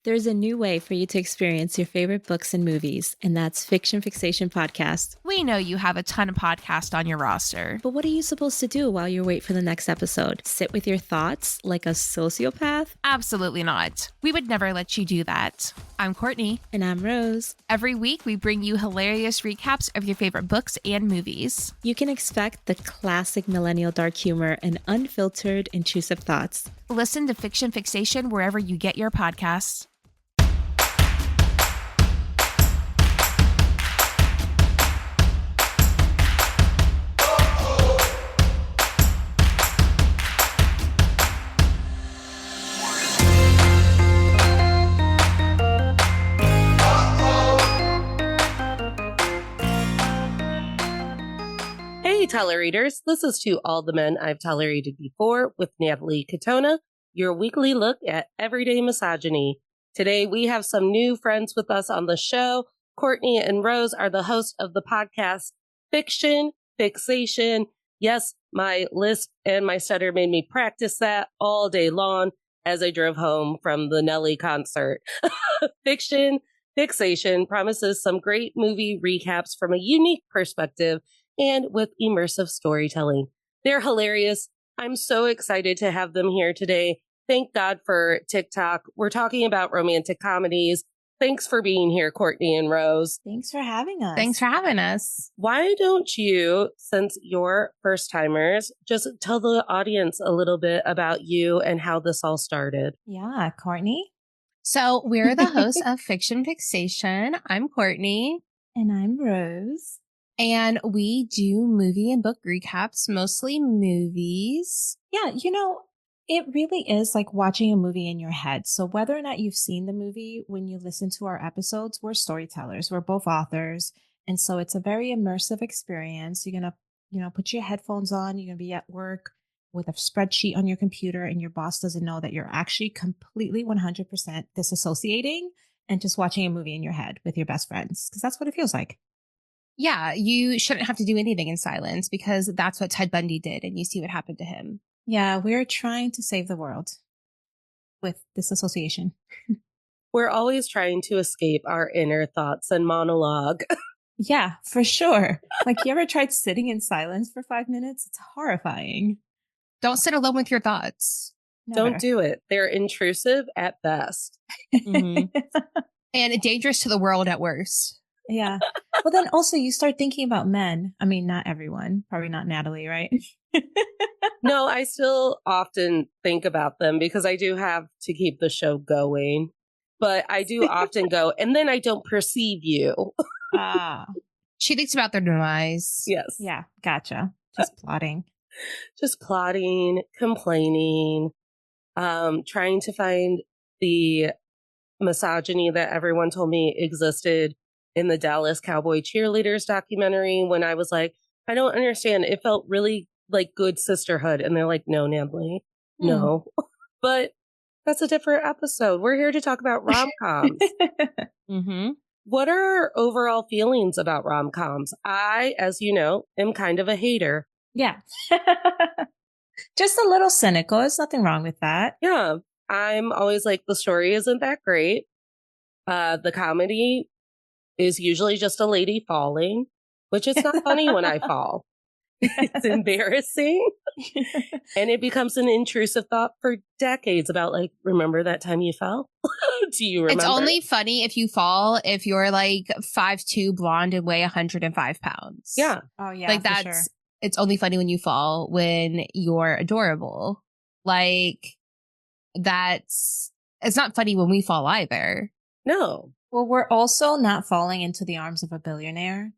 There's a new way for you to experience your favorite books and movies, and that's Fiction Fixation Podcast. We know you have a ton of podcasts on your roster. But what are you supposed to do while you wait for the next episode? Sit with your thoughts like a sociopath? Absolutely not. We would never let you do that. I'm Courtney. And I'm Rose. Every week, we bring you hilarious recaps of your favorite books and movies. You can expect the classic millennial dark humor and unfiltered, intrusive thoughts. Listen to Fiction Fixation wherever you get your podcasts. Hey, Tolerators. This is To All the Men I've Tolerated Before with Natalie Katona, your weekly look at everyday misogyny. Today, we have some new friends with us on the show. Courtney and Rose are the hosts of the podcast Fiction Fixation. Yes, my lisp and my stutter made me practice that all day long as I drove home from the Nelly concert. Fiction Fixation promises some great movie recaps from a unique perspective and with immersive storytelling. They're hilarious. I'm so excited to have them here today. Thank God for TikTok. We're talking about romantic comedies. Thanks for being here, Courtney and Rose. Thanks for having us. Thanks for having us. Why don't you, since you're first timers, just tell the audience a little bit about you and how this all started? Yeah, Courtney. So we're the hosts of Fiction Fixation. I'm Courtney. And I'm Rose. And we do movie and book recaps, mostly movies. Yeah, it really is like watching a movie in your head. So whether or not you've seen the movie, when you listen to our episodes, we're storytellers. We're both authors. And so it's a very immersive experience. You're going to, put your headphones on. You're going to be at work with a spreadsheet on your computer, and your boss doesn't know that you're actually completely 100% disassociating and just watching a movie in your head with your best friends, because that's what it feels like. Yeah, you shouldn't have to do anything in silence because that's what Ted Bundy did, and you see what happened to him. Yeah, we're trying to save the world with disassociation. We're always trying to escape our inner thoughts and monologue. Yeah, for sure. Like, you ever tried sitting in silence for 5 minutes? It's horrifying. Don't sit alone with your thoughts. Never. Don't do it. They're intrusive at best. Mm-hmm. And dangerous to the world at worst. Yeah. Well, then also you start thinking about men. I mean, not everyone, probably not Natalie, right? No, I still often think about them because I do have to keep the show going. But I do often go, and then I don't perceive you. She thinks about their demise. Yes. Yeah, gotcha. Just plotting. Just plotting, complaining, trying to find the misogyny that everyone told me existed in the Dallas Cowboy Cheerleaders documentary, when I was like, I don't understand. It felt really like good sisterhood. And they're like, no, Natalie, no. But that's a different episode. We're here to talk about rom-coms. Mm-hmm. What are our overall feelings about rom-coms? I, as you know, am kind of a hater. Yeah. Just a little cynical. There's nothing wrong with that. Yeah. I'm always like, the story isn't that great. The comedy is usually just a lady falling, which is not funny when I fall. It's embarrassing. And it becomes an intrusive thought for decades about, like, remember that time you fell? Do you remember? It's only funny if you fall if you're like 5'2", blonde, and weigh 105 pounds. Yeah. Oh, yeah. Like, that's, sure. It's only funny when you fall when you're adorable. Like, it's not funny when we fall either. No. Well, we're also not falling into the arms of a billionaire.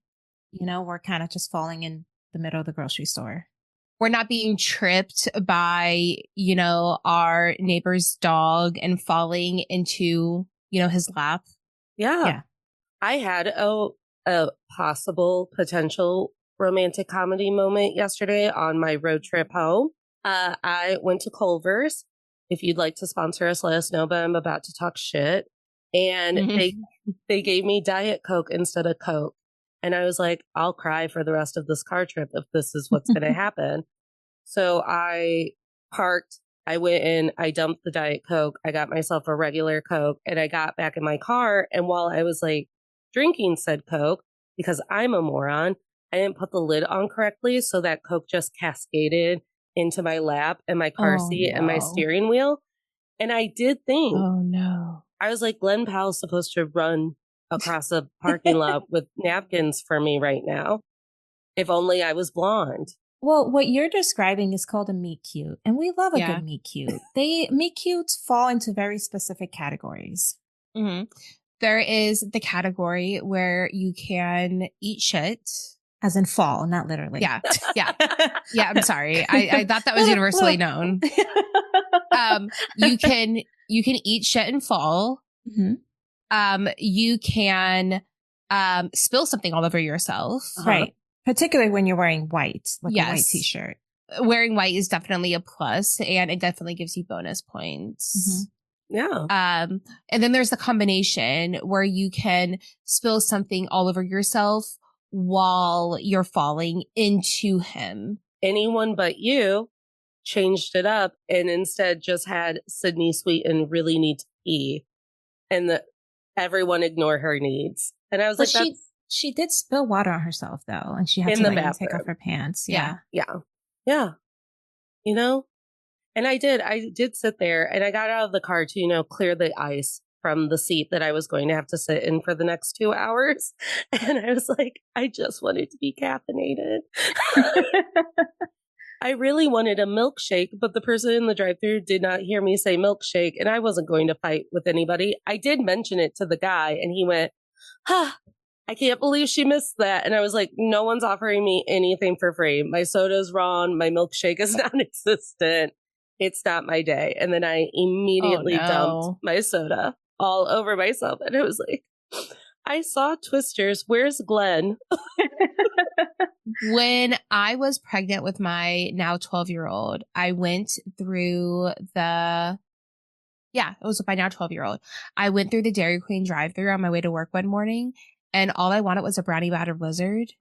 We're kind of just falling in the middle of the grocery store. We're not being tripped by, our neighbor's dog and falling into, his lap. Yeah. I had a possible potential romantic comedy moment yesterday on my road trip home. I went to Culver's. If you'd like to sponsor us, let us know, but I'm about to talk shit. And they gave me Diet Coke instead of Coke. And I was like, I'll cry for the rest of this car trip if this is what's going to happen. So I parked I went in, I dumped the Diet Coke, I got myself a regular Coke, and I got back in my car. And while I was like drinking said Coke, because I'm a moron, I didn't put the lid on correctly. So that Coke just cascaded into my lap and my car Oh, seat and my no. steering wheel. And I did think, Oh no. I was like, Glenn Powell's supposed to run across a parking lot with napkins for me right now. If only I was blonde. Well, what you're describing is called a meet cute, and we love a Yeah. good meet cute. They meet cutes fall into very specific categories. Mm-hmm. There is the category where you can eat shit. As in fall, not literally. Yeah. Yeah. Yeah. I'm sorry. I thought that was universally known. You can eat shit and fall. Mm-hmm. You can spill something all over yourself. Right. Particularly when you're wearing white, like a white Yes. t-shirt. Wearing white is definitely a plus, and it definitely gives you bonus points. Yeah. And then there's the combination where you can spill something all over yourself while you're falling into him. Anyone but you changed it up and instead just had Sydney Sweeten really need to pee, and everyone ignore her needs. And I was But like, she did spill water on herself though, and she had In to the like take bathroom. off her pants. Yeah. Yeah. You know? And I did sit there, and I got out of the car to, clear the ice from the seat that I was going to have to sit in for the next 2 hours. And I was like, I just wanted to be caffeinated. I really wanted a milkshake, but the person in the drive-thru did not hear me say milkshake, and I wasn't going to fight with anybody. I did mention it to the guy, and he went, I can't believe she missed that. And I was like, no one's offering me anything for free. My soda's wrong. My milkshake is non-existent. It's not my day. And then I immediately dumped my soda all over myself. And it was like, I saw Twisters. Where's Glenn? When I was pregnant with my now 12-year-old, I went through it was with my now 12-year-old. I went through the Dairy Queen drive-thru on my way to work one morning, and all I wanted was a brownie batter blizzard.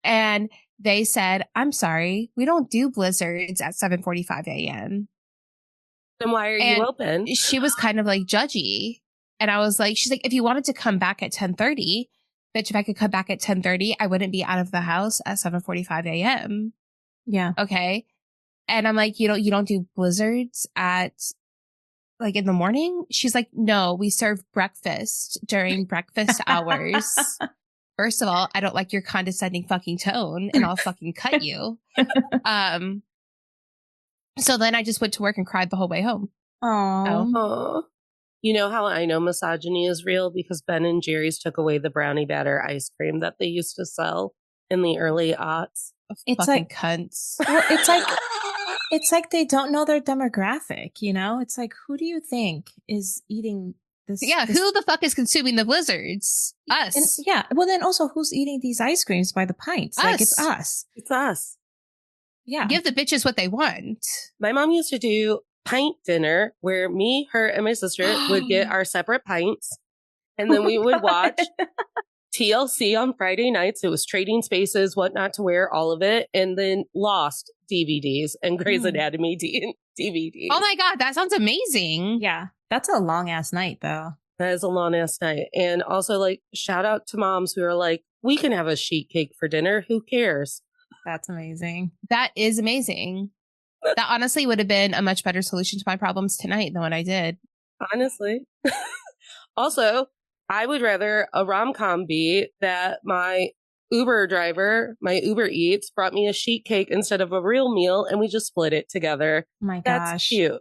And they said, I'm sorry, we don't do blizzards at 7:45 a.m. Then why are you open? She was kind of like judgy. And I was like, she's like, if you wanted to come back at 10:30, bitch, if I could come back at 10:30, I wouldn't be out of the house at 7:45 a.m. Yeah. Okay. And I'm like, you don't do blizzards at like in the morning? She's like, no, we serve breakfast during breakfast hours. First of all, I don't like your condescending fucking tone, and I'll fucking cut you. So then I just went to work and cried the whole way home. Oh. You know how I know misogyny is real? Because Ben and Jerry's took away the brownie batter ice cream that they used to sell in the early aughts. It's fucking like cunts. Well, it's like they don't know their demographic, It's like, who do you think is eating this? Yeah, who the fuck is consuming the blizzards? Us. And, well, then also, who's eating these ice creams by the pints? Like, it's us. It's us. Yeah. Give the bitches what they want. My mom used to do pint dinner where me, her, and my sister would get our separate pints. And then we would watch TLC on Friday nights. It was Trading Spaces, What Not to Wear, all of it. And then Lost DVDs and Grey's Anatomy DVDs. Oh my God, that sounds amazing. Yeah. That's a long ass night, though. That is a long ass night. And also, like, shout out to moms who are like, we can have a sheet cake for dinner. Who cares? That's amazing. That is amazing. That honestly would have been a much better solution to my problems tonight than what I did. Honestly. Also, I would rather a rom-com be that my Uber driver, my Uber Eats, brought me a sheet cake instead of a real meal, and we just split it together. Oh my gosh. That's cute.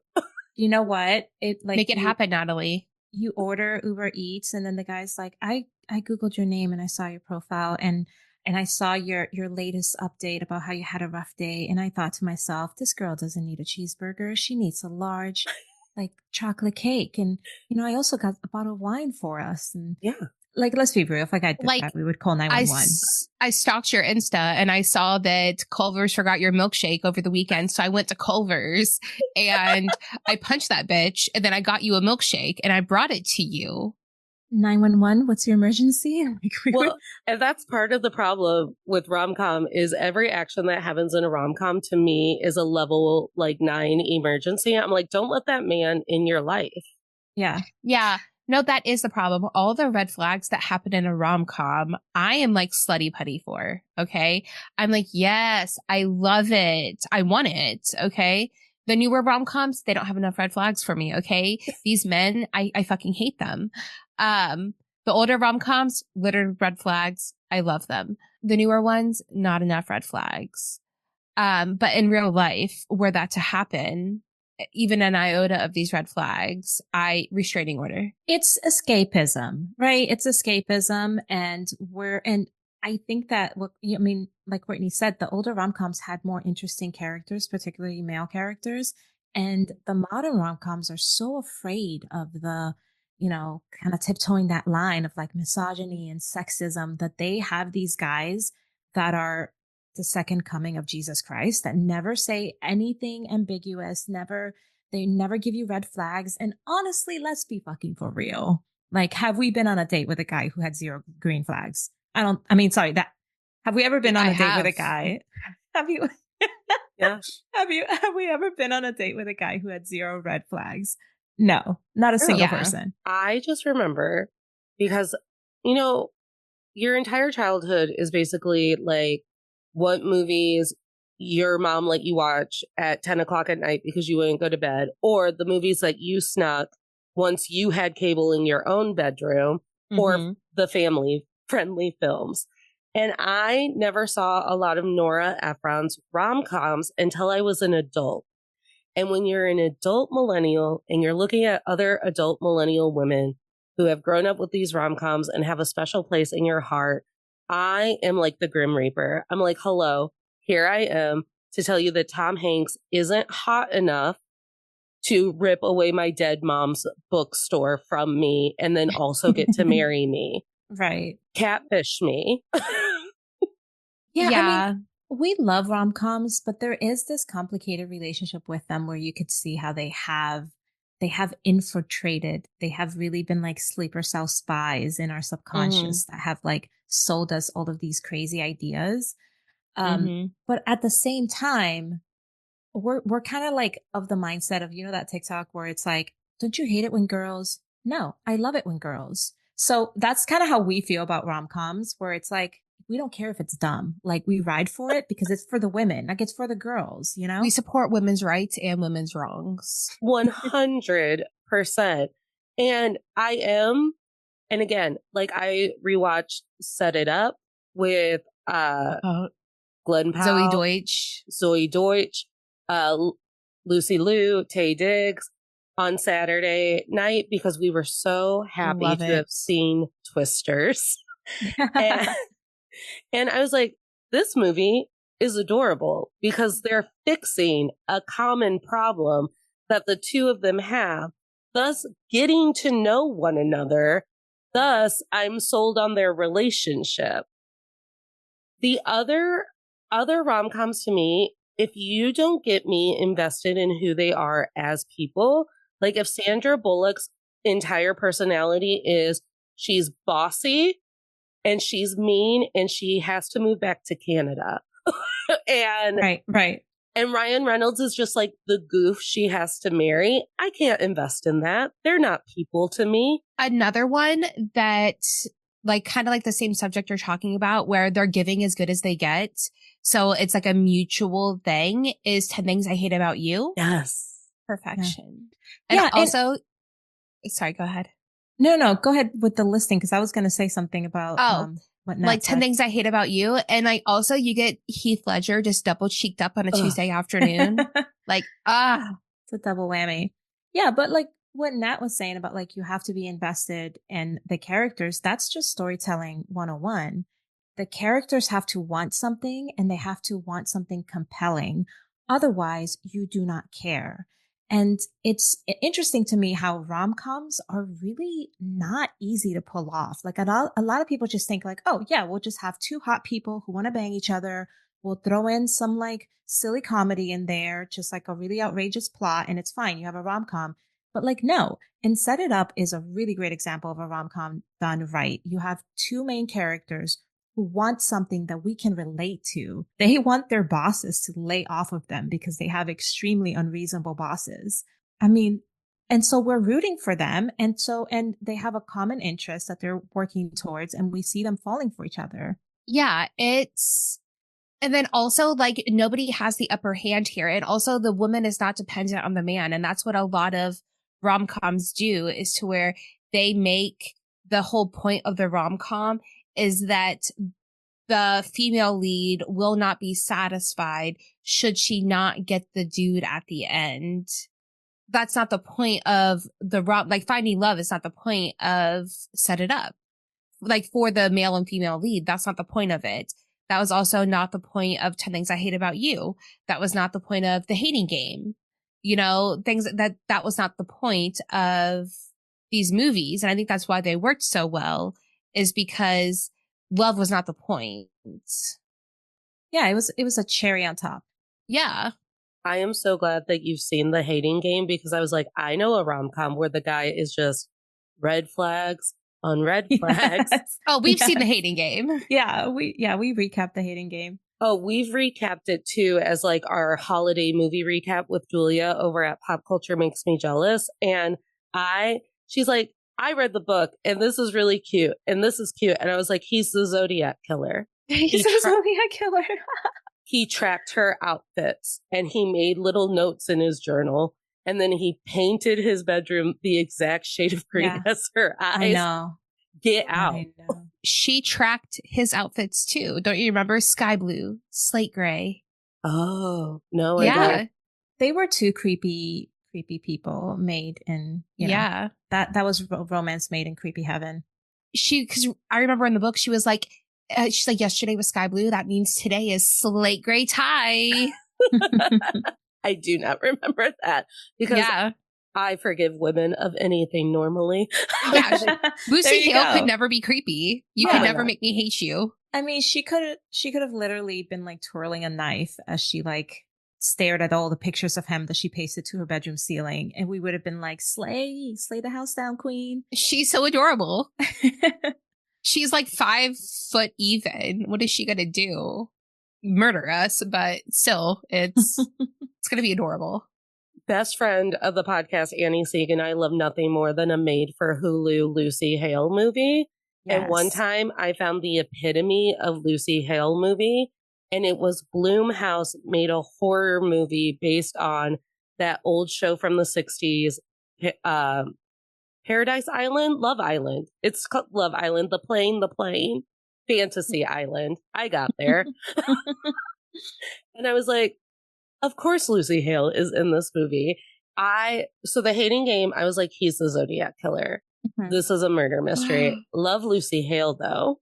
You know what? Make it happen, Natalie. You order Uber Eats, and then the guy's like, I Googled your name and I saw your profile, and I saw your latest update about how you had a rough day. And I thought to myself, this girl doesn't need a cheeseburger. She needs a large, like, chocolate cake. And, I also got a bottle of wine for us. And like, let's be real. If I got that, we would call 911. I stalked your Insta and I saw that Culver's forgot your milkshake over the weekend. So I went to Culver's and I punched that bitch. And then I got you a milkshake and I brought it to you. 911, what's your emergency? Like, we would, Well, and that's part of the problem with rom-com is every action that happens in a rom-com to me is a level like 9 emergency. I'm like, don't let that man in your life. yeah. Yeah. No, that is the problem. All the red flags that happen in a rom-com, I am like slutty putty for. Okay. I'm like, yes, I love it. I want it. Okay. The newer rom-coms, they don't have enough red flags for me. Okay. These men, I fucking hate them. The older rom-coms, littered with red flags. I love them. The newer ones, not enough red flags. But in real life, were that to happen, even an iota of these red flags, I restraining order. It's escapism, right? It's escapism. And I think that what, I mean, like Whitney said, the older rom-coms had more interesting characters, particularly male characters. And the modern rom-coms are so afraid of kind of tiptoeing that line of like misogyny and sexism that they have these guys that are the second coming of Jesus Christ that never say anything ambiguous, they never give you red flags. And honestly, let's be fucking for real. Like, have we been on a date with a guy who had zero green flags? Sorry, have we ever been on I a date with have. a guy? Have you, Yeah. have we ever been on a date with a guy who had zero red flags? No, not a single Yeah. person. I just remember because, you know, your entire childhood is basically like what movies your mom let you watch at 10 o'clock at night because you wouldn't go to bed, or the movies that you snuck once you had cable in your own bedroom, or the family friendly films. And I never saw a lot of Nora Ephron's rom-coms until I was an adult. And when you're an adult millennial and you're looking at other adult millennial women who have grown up with these rom-coms and have a special place in your heart, I am like the Grim Reaper. I'm like, hello, here I am to tell you that Tom Hanks isn't hot enough to rip away my dead mom's bookstore from me and then also get to marry me. Right. Catfish me. Yeah, I Yeah. mean, we love rom-coms, but there is this complicated relationship with them where you could see how they have infiltrated. They have really been like sleeper cell spies in our subconscious that have like sold us all of these crazy ideas. But at the same time, we're kind of like of the mindset of, that TikTok where it's like, don't you hate it when girls? No, I love it when girls. So that's kind of how we feel about rom-coms, where it's like, we don't care if it's dumb. Like, we ride for it because it's for the women, like it's for the girls, We support women's rights and women's wrongs. 100%. And and again, like I rewatched Set It Up with Glenn Powell, Zoe Deutsch, Lucy Liu, Taye Diggs on Saturday night because we were so happy to have seen Twisters. And I was like, this movie is adorable because they're fixing a common problem that the two of them have, thus getting to know one another. Thus, I'm sold on their relationship. The other rom-coms to me, if you don't get me invested in who they are as people, like if Sandra Bullock's entire personality is she's bossy and she's mean and she has to move back to Canada. And right. And Ryan Reynolds is just like the goof she has to marry. I can't invest in that. They're not people to me. Another one that like kind of like the same subject you're talking about where they're giving as good as they get. So it's like a mutual thing is 10 Things I Hate About You. Yes. Perfection. Yeah. And also, sorry, go ahead. No, go ahead with the listing because I was going to say something about what Nat like said. 10 Things I Hate About You. And like also you get Heath Ledger just double cheeked up on a Tuesday afternoon. Like, it's a double whammy. Yeah, but like what Nat was saying about like you have to be invested in the characters, that's just storytelling 101. The characters have to want something and they have to want something compelling. Otherwise, you do not care. And it's interesting to me how rom-coms are really not easy to pull off. Like a lot of people just think like, oh yeah, we'll just have two hot people who want to bang each other. We'll throw in some like silly comedy in there, just like a really outrageous plot, and it's fine. You have a rom-com. But like, no. And Set It Up is a really great example of a rom com done right. You have two main characters who want something that we can relate to. They want their bosses to lay off of them because they have extremely unreasonable bosses. I mean, and so we're rooting for them. And they have a common interest that they're working towards, and we see them falling for each other. Yeah, and then also like nobody has the upper hand here. And also the woman is not dependent on the man. And that's what a lot of rom-coms do, is to where they make the whole point of the rom-com is that the female lead will not be satisfied should she not get the dude at the end. That's not the point of the like Finding Love is not the point of Set It Up. Like for the male and female lead, that's not the point of it. That was also not the point of 10 Things I Hate About You. That was not the point of The Hating Game. You know, things that was not the point of these movies. And I think that's why they worked so well, is because love was not the point. Yeah, it was a cherry on top. Yeah. I am so glad that you've seen The Hating Game, because I was like, I know a rom-com where the guy is just red flags on red flags. Yes. Oh, we've Yes. seen The Hating Game. Yeah, we recapped The Hating Game. Oh, we've recapped it too as like our holiday movie recap with Julia over at Pop Culture Makes Me Jealous. And she's like, I read the book and this is really cute and this is cute. And I was like, he's the Zodiac killer. He's a Zodiac killer. He tracked her outfits and he made little notes in his journal. And then he painted his bedroom the exact shade of green as her eyes. I know. Get out. I know. She tracked his outfits too. Don't you remember? Sky blue, slate gray. Oh, no. Yeah. They were two creepy people made in, yeah. That was romance made in creepy heaven. Because I remember in the book, she's like, yesterday was sky blue. That means today is slate gray tie. I do not remember that because I forgive women of anything normally. Yeah, Lucy Hale could never be creepy. You could never make me hate you. I mean, she could have literally been like twirling a knife as she like stared at all the pictures of him that she pasted to her bedroom ceiling, and we would have been like, slay the house down, queen. She's so adorable. She's like 5 foot even. What is she gonna do? Murder us? But still, it's gonna be adorable. Best friend of the podcast, Annie Sieg, and I love nothing more than a made for Hulu Lucy Hale movie. Yes. And one time I found the epitome of Lucy Hale movie, and it was Blumhouse made a horror movie based on that old show from the 60s, Paradise Island, Love Island. It's called Love Island, the plane, Fantasy Island. I got there. And I was like, of course Lucy Hale is in this movie. So The Hating Game, I was like, he's the Zodiac killer. Mm-hmm. This is a murder mystery. Love Lucy Hale though.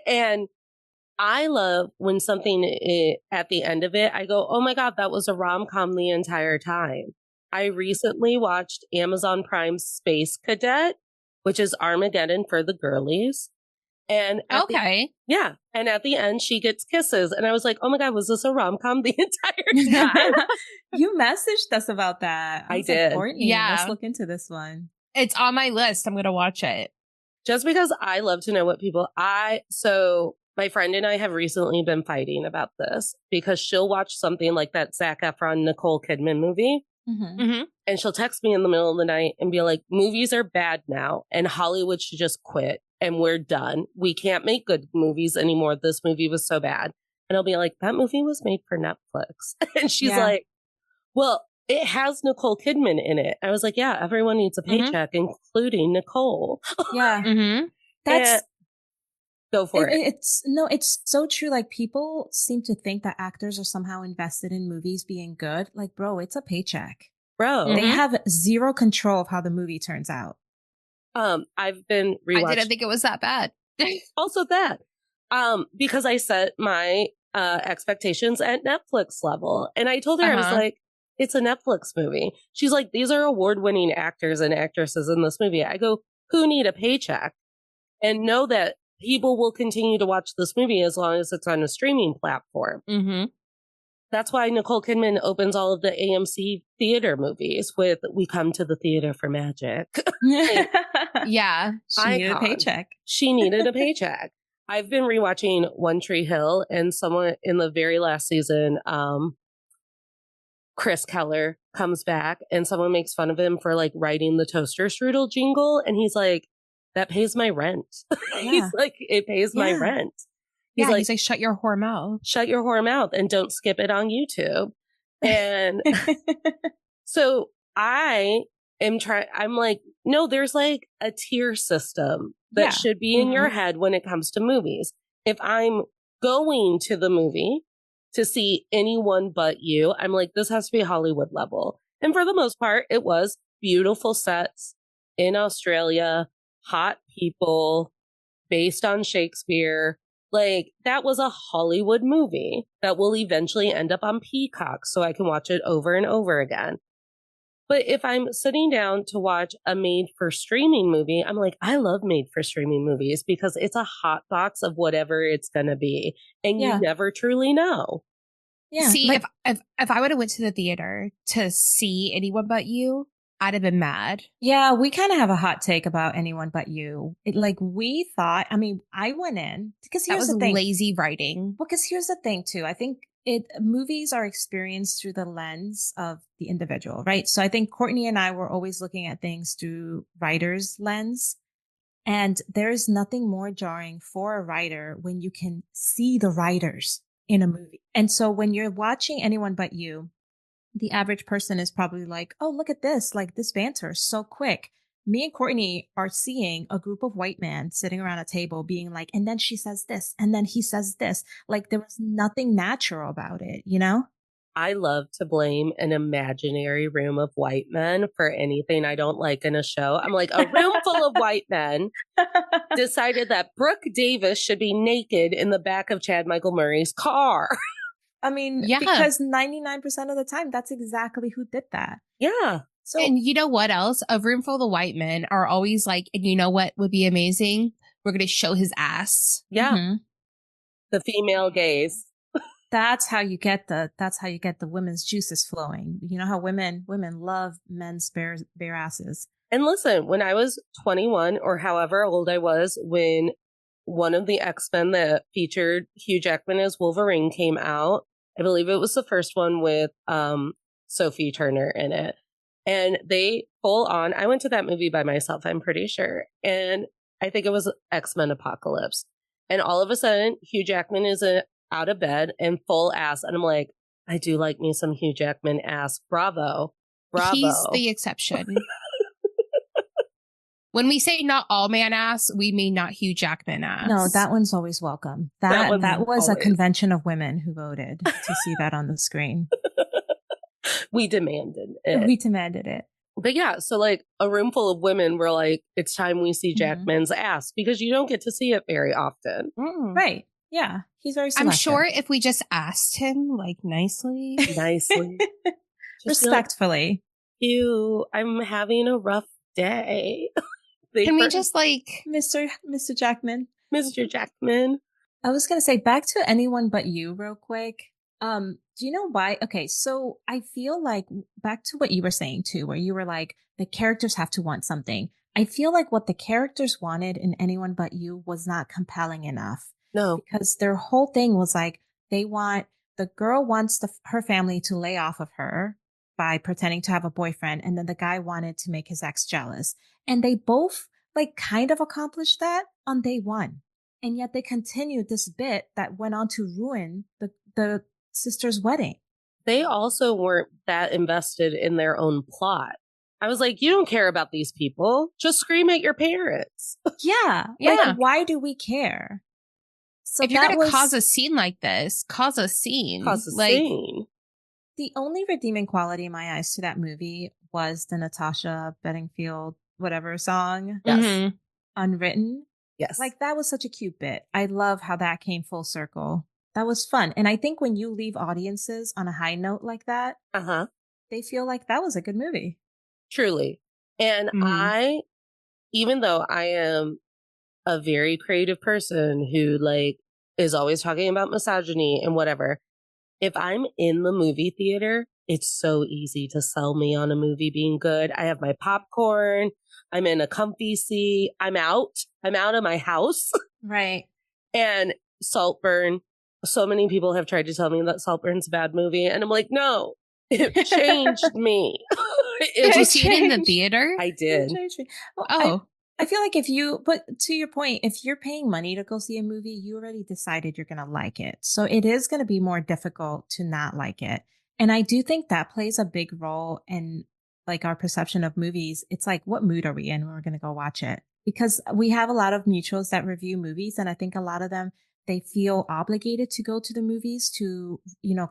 And I love when something at the end of it, I go, oh my God, that was a rom-com the entire time. I recently watched Amazon Prime's Space Cadet, which is Armageddon for the girlies. And and at the end she gets kisses, and I was like, oh my God, was this a rom-com the entire time? You messaged us about that. I did. Like, Courtney, let's look into this one. It's on my list. I'm gonna watch it just because I love to know what people. So my friend and I have recently been fighting about this because she'll watch something like that Zac Efron Nicole Kidman movie. Mm-hmm. Mm-hmm. And she'll text me in the middle of the night and be like, movies are bad now and Hollywood should just quit and we're done. We can't make good movies anymore. This movie was so bad. And I'll be like, that movie was made for Netflix. And she's like, well, it has Nicole Kidman in it. I was like, yeah, everyone needs a paycheck, including Nicole. Yeah. Mm-hmm. That's... Go for it. It's so true. Like, people seem to think that actors are somehow invested in movies being good. Like, bro, it's a paycheck. Bro. They have zero control of how the movie turns out. I've been rewatching. I didn't think it was that bad. Also that. Because I set my expectations at Netflix level. And I told her, I was like, it's a Netflix movie. She's like, these are award-winning actors and actresses in this movie. I go, who need a paycheck? And know that people will continue to watch this movie as long as it's on a streaming platform. Mm-hmm. That's why Nicole Kidman opens all of the AMC theater movies with "We come to the theater for magic." Like, Yeah. She needed a icon. paycheck. She needed a paycheck. I've been rewatching One Tree Hill, and someone in the very last season, Chris Keller comes back and someone makes fun of him for like writing the toaster strudel jingle. And he's like, that pays my rent. Yeah. He's like, it pays my Yeah. rent. He's like, shut your whore mouth. Shut your whore mouth and don't skip it on YouTube. And so I'm like, no, there's like a tier system that should be in your head when it comes to movies. If I'm going to the movie to see Anyone But You, I'm like, this has to be Hollywood level. And for the most part, it was beautiful sets in Australia, hot people, based on Shakespeare. Like, that was a Hollywood movie that will eventually end up on Peacock so I can watch it over and over again. But if I'm sitting down to watch a made for streaming movie, I'm like, I love made for streaming movies because it's a hot box of whatever it's going to be. And you never truly know. Yeah. See, if I would have went to the theater to see Anyone But You, I'd have been mad. Yeah, we kind of have a hot take about Anyone But You. We thought, I mean, I went in because here's the thing. Lazy writing. Well, because here's the thing too. I think movies are experienced through the lens of the individual, right? So I think Courtney and I were always looking at things through writer's lens. And there is nothing more jarring for a writer when you can see the writers in a movie. And so when you're watching Anyone But You, the average person is probably like, oh, look at this. Like, this banter is so quick. Me and Courtney are seeing a group of white men sitting around a table being like, and then she says this, and then he says this. Like, there was nothing natural about it, you know? I love to blame an imaginary room of white men for anything I don't like in a show. I'm like, a room full of white men decided that Brooke Davis should be naked in the back of Chad Michael Murray's car. I mean, because 99% of the time, that's exactly who did that. Yeah. So, and you know what else? A room full of white men are always like, and you know what would be amazing? We're going to show his ass. Yeah. Mm-hmm. The female gaze. That's how you get the women's juices flowing. You know how women love men's bare asses. And listen, when I was 21 or however old I was when one of the X-Men that featured Hugh Jackman as Wolverine came out, I believe it was the first one with Sophie Turner in it. And they full on, I went to that movie by myself, I'm pretty sure. And I think it was X-Men Apocalypse. And all of a sudden, Hugh Jackman is out of bed and full ass. And I'm like, I do like me some Hugh Jackman ass. Bravo. He's the exception. When we say not all man ass, we mean not Hugh Jackman ass. No, that one's always welcome. That was always a convention of women who voted to see that on the screen. We demanded it. But yeah, so like a room full of women were like, it's time we see Jackman's ass because you don't get to see it very often. Right. Yeah. He's very selective. I'm sure if we just asked him like nicely. Respectfully. Like, ew, I'm having a rough day. Can we just like Mr. Jackman? Mr. Jackman. I was going to say back to Anyone But You real quick. Do you know why? Okay, so I feel like back to what you were saying too, where you were like, the characters have to want something. I feel like what the characters wanted in Anyone But You was not compelling enough. No. Because their whole thing was like, the girl wants her family to lay off of her by pretending to have a boyfriend. And then the guy wanted to make his ex jealous. And they both like kind of accomplished that on day one. And yet they continued this bit that went on to ruin the sister's wedding. They also weren't that invested in their own plot. I was like, you don't care about these people. Just scream at your parents. Yeah. Like, why do we care? So if you're going to cause a scene like this, cause a scene. Scene. The only redeeming quality in my eyes to that movie was the Natasha Bedingfield, whatever song. Yes. Unwritten. Yes. Like, that was such a cute bit. I love how that came full circle. That was fun. And I think when you leave audiences on a high note like that, they feel like that was a good movie. Truly. And even though I am a very creative person who like is always talking about misogyny and whatever, if I'm in the movie theater, it's so easy to sell me on a movie being good. I have my popcorn. I'm in a comfy seat. I'm out. I'm out of my house. Right. And Saltburn, so many people have tried to tell me that Saltburn's a bad movie. And I'm like, no, it changed me. Did you see it in the theater? I did. Well, Oh. I feel like but to your point, if you're paying money to go see a movie, you already decided you're going to like it. So it is going to be more difficult to not like it. And I do think that plays a big role in like our perception of movies. It's like, what mood are we in when we're going to go watch it? Because we have a lot of mutuals that review movies. And I think a lot of them, they feel obligated to go to the movies to,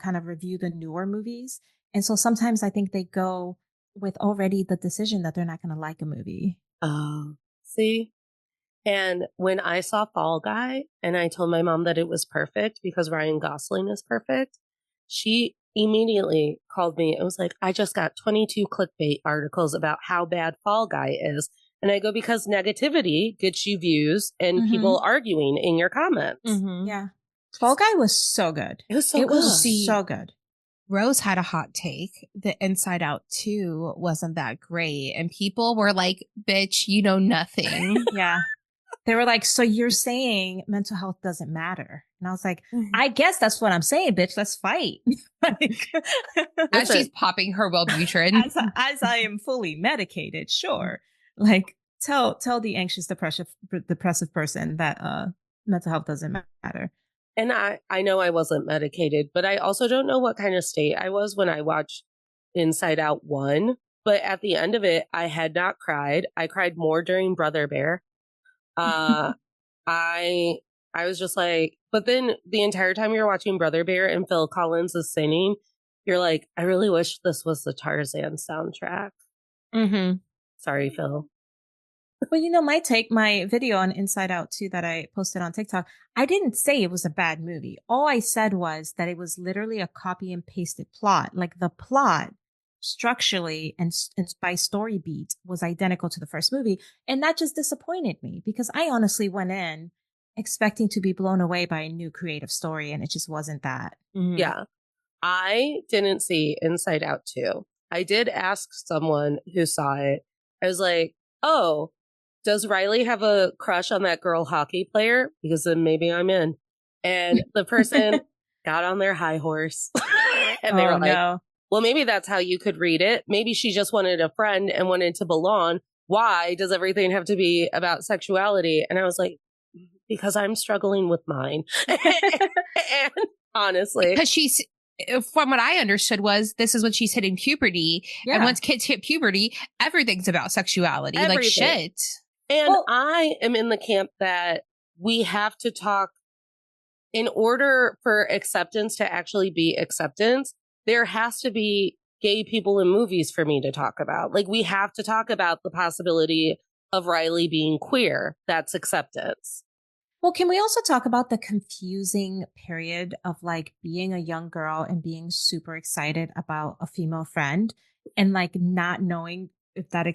kind of review the newer movies. And so sometimes I think they go with already the decision that they're not going to like a movie. Oh, see? And when I saw Fall Guy and I told my mom that it was perfect because Ryan Gosling is perfect, she immediately called me and was like, I just got 22 clickbait articles about how bad Fall Guy is. And I go, because negativity gets you views and people arguing in your comments. Yeah. Fall Guy was so good. It was so good. It was so good. Rose had a hot take. The Inside Out 2 wasn't that great. And people were like, bitch, you know nothing. Yeah. They were like, so you're saying mental health doesn't matter? And I was like, I guess that's what I'm saying, bitch. Let's fight. As she's popping her Wellbutrin. as I am fully medicated, sure. Like, tell the anxious, depressive person that mental health doesn't matter. And I know I wasn't medicated, but I also don't know what kind of state I was when I watched Inside Out 1. But at the end of it, I had not cried. I cried more during Brother Bear. I was just like, but then the entire time you're watching Brother Bear and Phil Collins is singing, you're like, I really wish this was the Tarzan soundtrack. Sorry, Phil. Well, my video on Inside Out 2 that I posted on TikTok, I didn't say it was a bad movie. All I said was that it was literally a copy and pasted plot. Like the plot structurally and by story beat was identical to the first movie. And that just disappointed me because I honestly went in expecting to be blown away by a new creative story. And it just wasn't that. Yeah. I didn't see Inside Out 2. I did ask someone who saw it. I was like, oh, does Riley have a crush on that girl hockey player? Because then maybe I'm in. And the person got on their high horse. And they were like, no. Well, maybe that's how you could read it. Maybe she just wanted a friend and wanted to belong. Why does everything have to be about sexuality? And I was like, because I'm struggling with mine. And honestly. Because she's, from what I understood was, this is when she's hitting puberty. Yeah. And once kids hit puberty, everything's about sexuality. Everything. Like shit. And I am in the camp that we have to talk in order for acceptance to actually be acceptance. There has to be gay people in movies for me to talk about. Like we have to talk about the possibility of Riley being queer. That's acceptance. Well, can we also talk about the confusing period of like being a young girl and being super excited about a female friend and like not knowing if that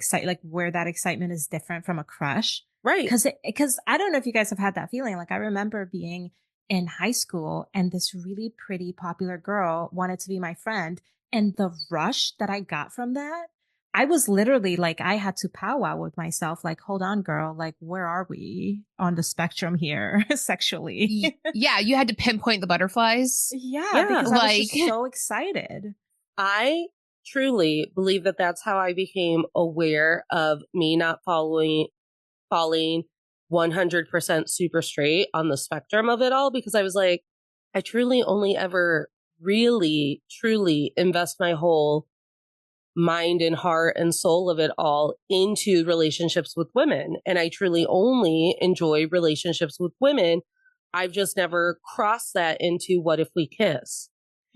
where that excitement is different from a crush. Right. Because I don't know if you guys have had that feeling. Like I remember being in high school and this really pretty popular girl wanted to be my friend. And the rush that I got from that, I was literally like, I had to powwow with myself. Like, hold on, girl. Like, where are we on the spectrum here sexually? Yeah. You had to pinpoint the butterflies. Yeah. Because I was just so excited. I truly believe that that's how I became aware of me not falling 100% super straight on the spectrum of it all, because I was like, I truly only ever really, truly invest my whole mind and heart and soul of it all into relationships with women. And I truly only enjoy relationships with women. I've just never crossed that into what if we kiss.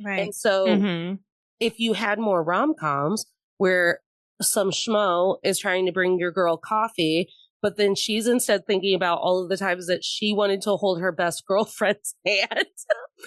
Right. And so if you had more rom-coms where some schmo is trying to bring your girl coffee, but then she's instead thinking about all of the times that she wanted to hold her best girlfriend's hand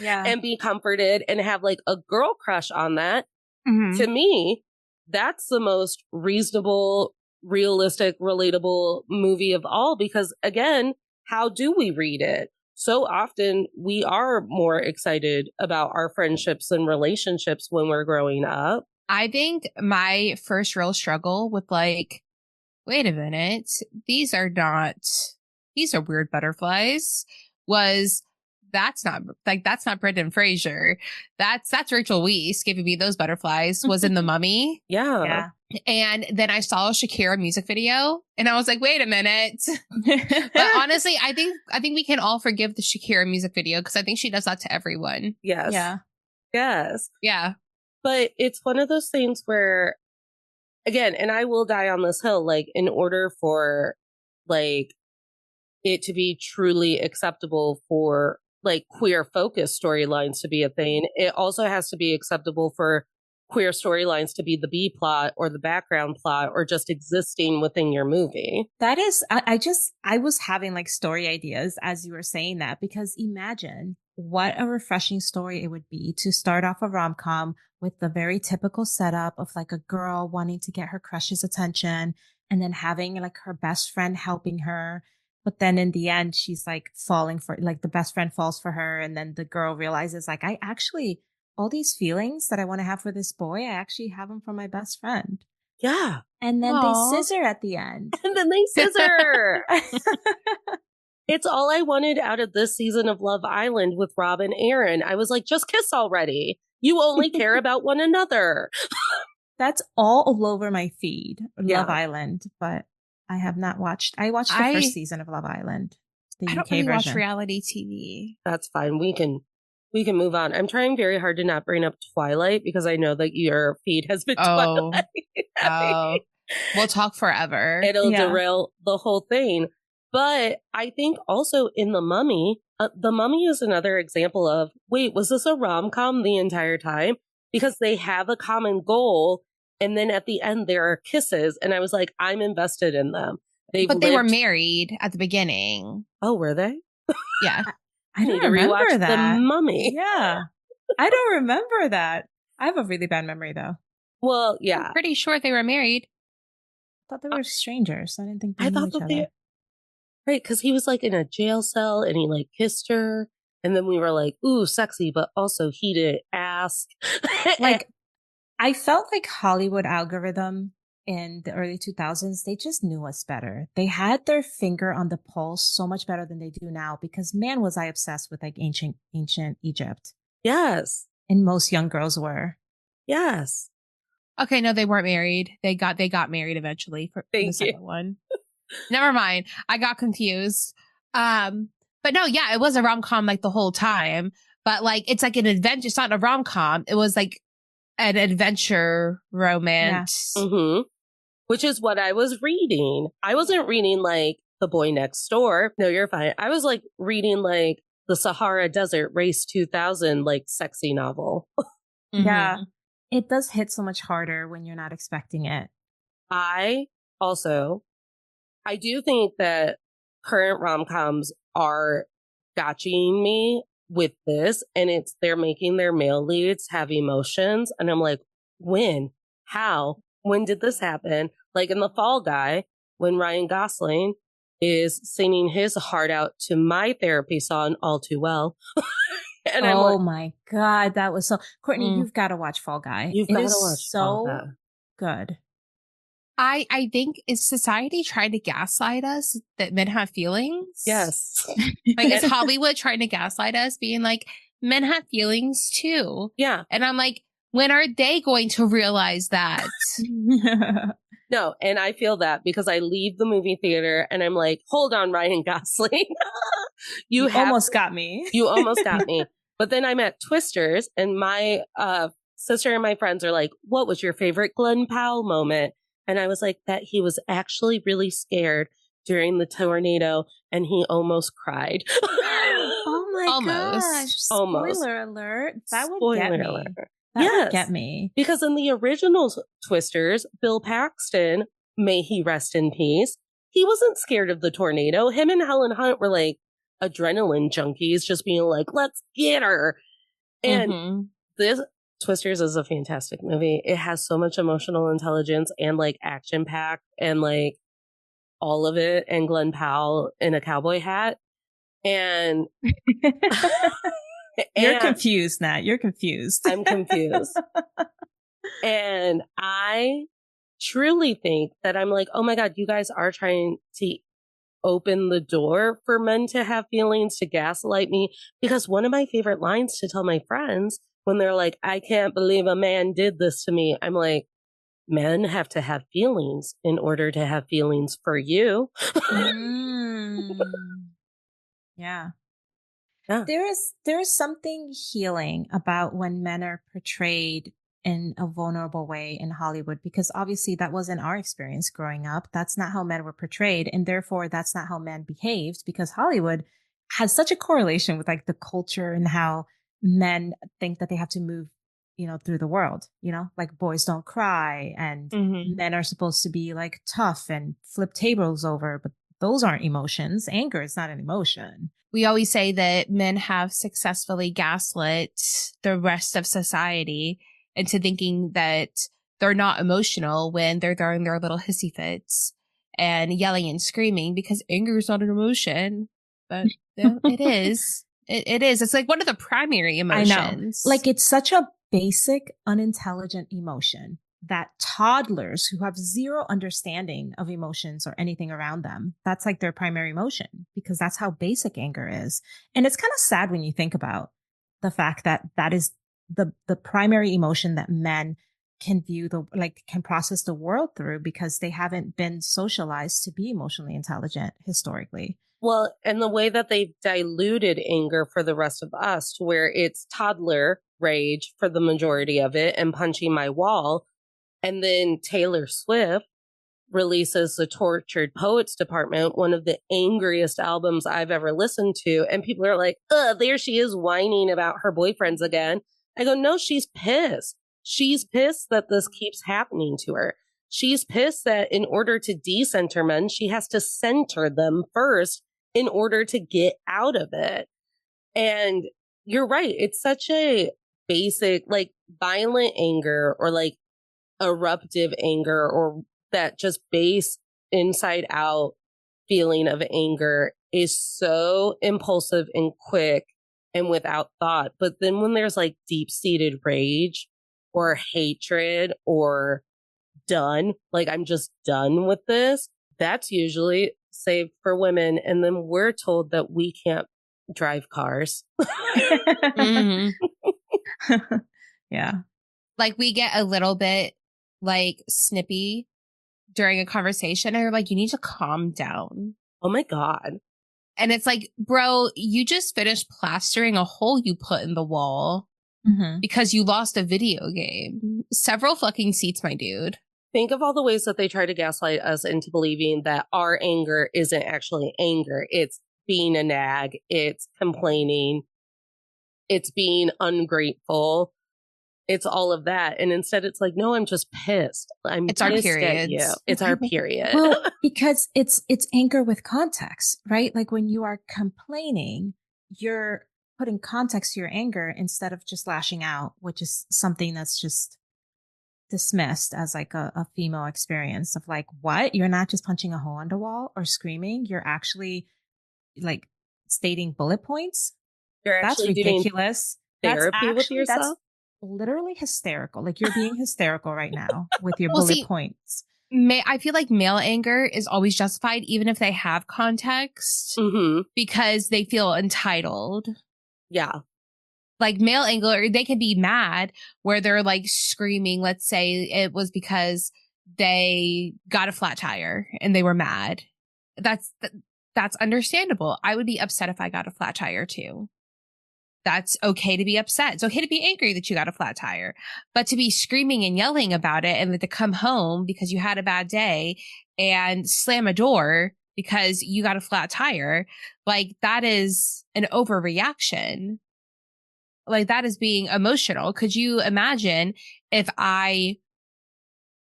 and be comforted and have like a girl crush on that. To me, that's the most reasonable, realistic, relatable movie of all, because again, how do we read it? so often we are more excited about our friendships and relationships when we're growing up. I think my first real struggle with like, wait a minute, these are weird butterflies, was that's not Brendan Fraser. That's Rachel Weisz giving me those butterflies, was in The Mummy. Yeah. And then I saw a Shakira music video and I was like, wait a minute. But honestly, I think we can all forgive the Shakira music video because I think she does that to everyone. Yes. Yeah. Yes. Yeah. But it's one of those things where, again, and I will die on this hill, like, in order for, like, it to be truly acceptable for, like, queer focused storylines to be a thing, it also has to be acceptable for queer storylines to be the B plot or the background plot or just existing within your movie. That is, I was having like story ideas as you were saying that, because imagine what a refreshing story it would be to start off a rom-com with the very typical setup of like a girl wanting to get her crush's attention and then having like her best friend helping her. But then in the end, she's like falling for, like the best friend falls for her. And then the girl realizes like, I actually, all these feelings that I want to have for this boy, I actually have them for my best friend. Yeah. And then they scissor at the end. And then they scissor. It's all I wanted out of this season of Love Island with Rob and Aaron. I was like, just kiss already. You only care about one another. That's all over my feed, Yeah. Love Island, but I have not watched. I watched the first season of Love Island, the I UK don't really version. watch reality TV. That's fine. We can move on. I'm trying very hard to not bring up Twilight because I know that your feed has been Twilight. Oh, we'll talk forever. It'll derail the whole thing. But I think also in The Mummy is another example of, wait, was this a rom-com the entire time? Because they have a common goal. And then at the end, there are kisses. And I was like, I'm invested in them. They were married at the beginning. Oh, were they? Yeah. I need don't to remember rewatch that. The Mummy. Yeah. I don't remember that. I have a really bad memory, though. Well, yeah. I'm pretty sure they were married. I thought they were strangers. I didn't think they I knew thought each that other. Right, because he was like in a jail cell and he like kissed her. And then we were like, ooh, sexy, but also he didn't ask. Like, I felt like Hollywood algorithm in the early 2000s, they just knew us better. They had their finger on the pulse so much better than they do now, because man, was I obsessed with like ancient Egypt. Yes. And most young girls were. Yes. Okay, no, they weren't married. They got married eventually for the second one. Never mind. I got confused. But no, yeah, it was a rom-com like the whole time. But like, it's like an adventure. It's not a rom-com. It was like an adventure romance. Yeah. Mm-hmm. Which is what I was reading. I wasn't reading like The Boy Next Door. No, you're fine. I was like reading like the Sahara Desert Race 2000, like sexy novel. Mm-hmm. Yeah. It does hit so much harder when you're not expecting it. I do think that current rom-coms are gotching me with this, and they're making their male leads have emotions. And I'm like, when? How? When did this happen? Like in The Fall Guy, when Ryan Gosling is singing his heart out to my therapy song, All Too Well. And oh my God, that was so... Courtney, you've got to watch Fall Guy. You've got to watch Fall Guy. Good. I think, is society trying to gaslight us that men have feelings? Yes. Like, is Hollywood trying to gaslight us, being like, men have feelings too? Yeah. And I'm like, when are they going to realize that? No, and I feel that because I leave the movie theater and I'm like, hold on, Ryan Gosling. you almost got me. You almost got me. But then I'm at Twisters and my sister and my friends are like, what was your favorite Glenn Powell moment? And I was like, that he was actually really scared during the tornado and he almost cried. Oh my gosh. Spoiler alert. That would get me. That would get me. Because in the original Twisters, Bill Paxton, may he rest in peace, he wasn't scared of the tornado. Him and Helen Hunt were like adrenaline junkies, just being like, let's get her. And this Twisters is a fantastic movie. It has so much emotional intelligence and like action packed and like all of it, and Glenn Powell in a cowboy hat. And You're confused, Nat. You're confused. I'm confused. And I truly think that I'm like, oh my God, you guys are trying to open the door for men to have feelings, to gaslight me. Because one of my favorite lines to tell my friends when they're like, I can't believe a man did this to me, I'm like, men have to have feelings in order to have feelings for you. Yeah. Yeah. There is something healing about when men are portrayed in a vulnerable way in Hollywood, because obviously that wasn't our experience growing up. That's not how men were portrayed, and therefore that's not how men behaved, because Hollywood has such a correlation with like the culture and how men think that they have to move, through the world, like boys don't cry and men are supposed to be like tough and flip tables over, but those aren't emotions. Anger is not an emotion. We always say that men have successfully gaslit the rest of society into thinking that they're not emotional when they're throwing their little hissy fits and yelling and screaming, because anger is not an emotion. But it is. It is. It's like one of the primary emotions. I know. Like, it's such a basic, unintelligent emotion that toddlers who have zero understanding of emotions or anything around them, that's like their primary emotion, because that's how basic anger is. And it's kind of sad when you think about the fact that that is the primary emotion that men can can process the world through, because they haven't been socialized to be emotionally intelligent historically. Well, and the way that they've diluted anger for the rest of us to where it's toddler rage for the majority of it and punching my wall. And then Taylor Swift releases the Tortured Poets Department, one of the angriest albums I've ever listened to. And people are like, there she is whining about her boyfriends again. I go, no, she's pissed. She's pissed that this keeps happening to her. She's pissed that in order to decenter men, she has to center them first in order to get out of it. And you're right. It's such a basic, like violent anger or like eruptive anger, or that just base inside out feeling of anger is so impulsive and quick and without thought. But then when there's like deep seated rage or hatred or done, like I'm just done with this, that's usually saved for women. And then we're told that we can't drive cars. Yeah. Like, we get a little bit like snippy during a conversation, and they're like, you need to calm down. Oh my God. And it's like, bro, you just finished plastering a hole you put in the wall because you lost a video game. Several fucking seats, my dude. Think of all the ways that they try to gaslight us into believing that our anger isn't actually anger. It's being a nag. It's complaining. It's being ungrateful. It's all of that. And instead it's like, no, I'm just pissed. It's our period. It's our period. Well, because it's anger with context, right? Like when you are complaining, you're putting context to your anger instead of just lashing out, which is something that's just dismissed as like a female experience of like, what? You're not just punching a hole in the wall or screaming. You're actually like stating bullet points. You're that's ridiculous. Therapy with yourself. That's literally hysterical. Like, you're being hysterical right now with your bullet points. I feel like male anger is always justified, even if they have context, because they feel entitled. Yeah. Like male anger, they can be mad where they're like screaming. Let's say it was because they got a flat tire and they were mad. That's understandable. I would be upset if I got a flat tire too. That's okay to be upset. It's okay to be angry that you got a flat tire, but to be screaming and yelling about it and to come home because you had a bad day and slam a door because you got a flat tire, like that is an overreaction. Like that is being emotional. Could you imagine if I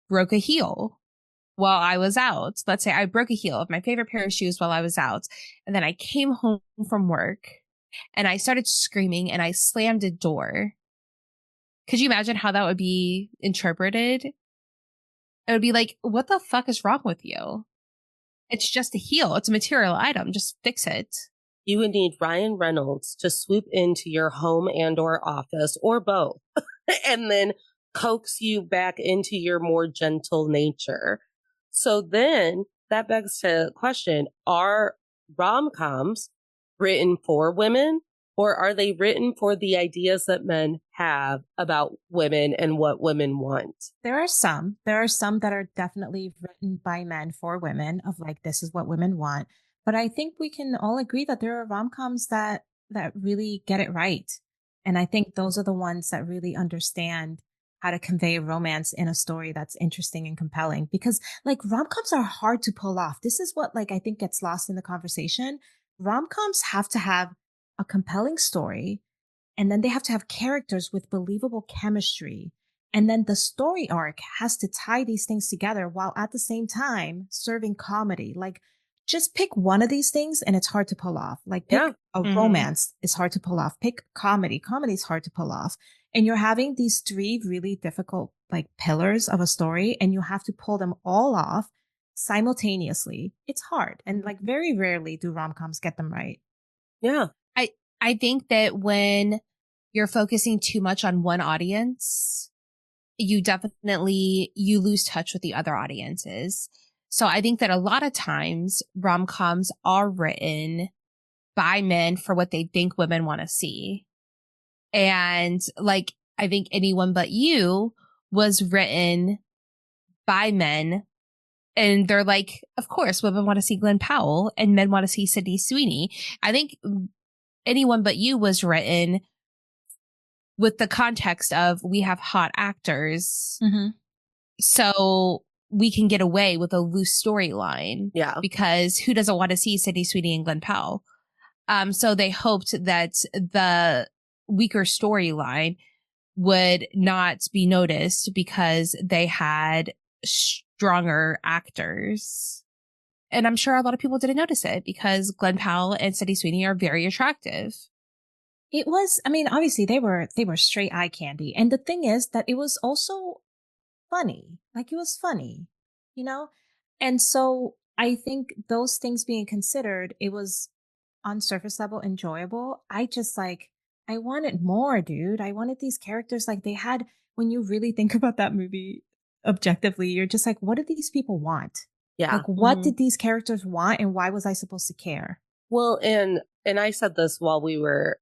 broke a heel while I was out? Let's say I broke a heel of my favorite pair of shoes while I was out, and then I came home from work and I started screaming and I slammed a door. Could you imagine how that would be interpreted? It would be like, what the fuck is wrong with you? It's just a heel. It's a material item. Just fix it. you would need Ryan Reynolds to swoop into your home and or office or both and then coax you back into your more gentle nature. So then that begs to question, are rom-coms written for women, or are they written for the ideas that men have about women and what women want? There are some. There are some that are definitely written by men for women of like this is what women want. But I think we can all agree that there are rom-coms that really get it right. And I think those are the ones that really understand how to convey romance in a story that's interesting and compelling because like rom-coms are hard to pull off. This is what like I think gets lost in the conversation. Rom-coms have to have a compelling story and then they have to have characters with believable chemistry. And then the story arc has to tie these things together while at the same time serving comedy. Like, just pick one of these things and it's hard to pull off. Like, pick Yeah. a romance is hard to pull off. Pick comedy. Comedy is hard to pull off. And you're having these three really difficult, like, pillars of a story, and you have to pull them all off simultaneously. It's hard. And, like, very rarely do rom coms get them right. Yeah. I think that when you're focusing too much on one audience, you lose touch with the other audiences. So I think that a lot of times rom-coms are written by men for what they think women want to see. And like, I think Anyone But You was written by men. And they're like, of course, women want to see Glenn Powell and men want to see Sydney Sweeney. I think Anyone But You was written with the context of we have hot actors. Mm-hmm. So we can get away with a loose storyline. Yeah. Because who doesn't want to see Sydney Sweeney and Glenn Powell? So they hoped that the weaker storyline would not be noticed because they had stronger actors. And I'm sure a lot of people didn't notice it because Glenn Powell and Sydney Sweeney are very attractive. It was, I mean, obviously they were straight eye candy. And the thing is that it was also funny. Like it was funny, you know? And so I think those things being considered, it was on surface level enjoyable. I just like, I wanted more, dude. I wanted these characters like they had, when you really think about that movie objectively, you're just like, what do these people want? Yeah. Like, what did these characters want and why was I supposed to care? Well, and I said this while we were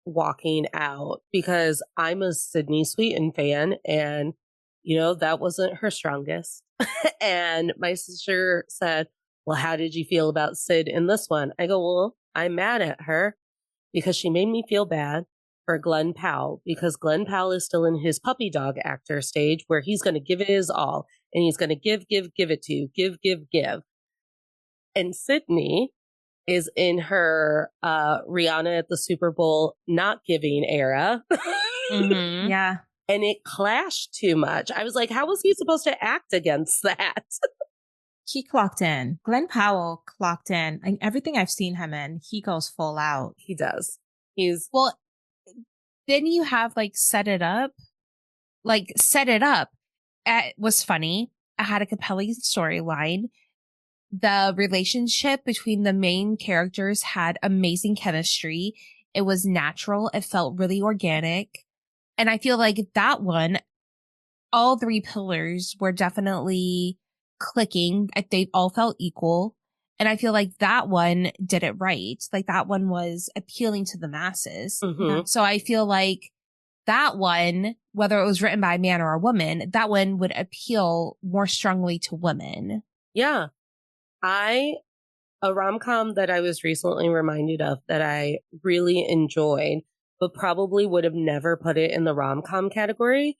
walking out because I'm a Sydney Sweeten fan and, you know, that wasn't her strongest. And my sister said, well, how did you feel about Sid in this one? I go, well, I'm mad at her because she made me feel bad for Glenn Powell because Glenn Powell is still in his puppy dog actor stage where he's going to give it his all and he's going to give it to you, give. And Sydney is in her Rihanna at the Super Bowl not giving era. Mm-hmm. Yeah. And it clashed too much. I was like, how was he supposed to act against that? He clocked in. Glenn Powell clocked in. And everything I've seen him in, he goes full out. He does. He's Well, then you have like Set It Up. Like Set It Up was funny. It had a compelling storyline. The relationship between the main characters had amazing chemistry. It was natural. It felt really organic. And I feel like that one, all three pillars were definitely clicking. They all felt equal. And I feel like that one did it right. Like that one was appealing to the masses. Mhm. So I feel like that one, whether it was written by a man or a woman, that one would appeal more strongly to women. Yeah. A rom-com that I was recently reminded of that I really enjoyed, but probably would have never put it in the rom-com category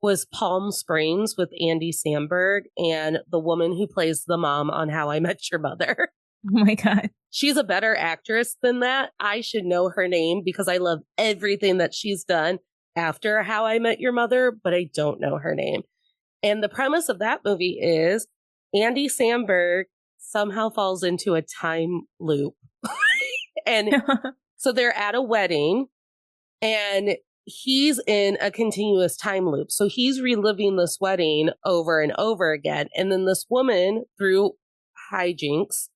was Palm Springs with Andy Samberg and the woman who plays the mom on How I Met Your Mother. Oh my God. She's a better actress than that. I should know her name because I love everything that she's done after How I Met Your Mother, but I don't know her name. And the premise of that movie is Andy Samberg somehow falls into a time loop. And so they're at a wedding and he's in a continuous time loop. So he's reliving this wedding over and over again. And then this woman, through hijinks,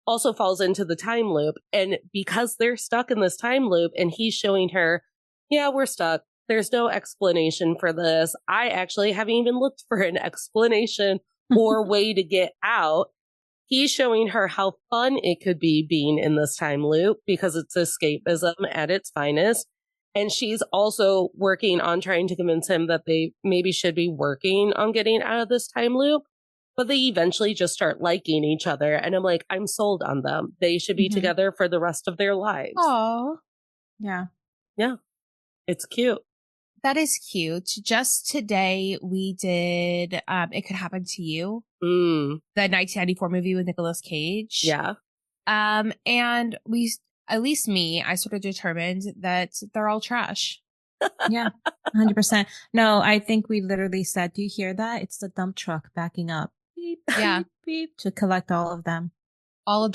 also falls into the time loop. And because they're stuck in this time loop and he's showing her, yeah, we're stuck. There's no explanation for this. I actually haven't even looked for an explanation or way to get out. He's showing her how fun it could be being in this time loop because it's escapism at its finest. And she's also working on trying to convince him that they maybe should be working on getting out of this time loop. But they eventually just start liking each other. And I'm like, I'm sold on them. They should be together for the rest of their lives. Oh, Yeah. Yeah. It's cute. that is cute. Just today, we did It Could Happen to You, Mm, the 1994 movie with Nicolas Cage. yeah. And we, at least me, I sort of determined that they're all trash. Yeah. 100%. No, I think we literally said, do you hear that? It's the dump truck backing up. Beep, Yeah. beep, beep, to collect all of them. All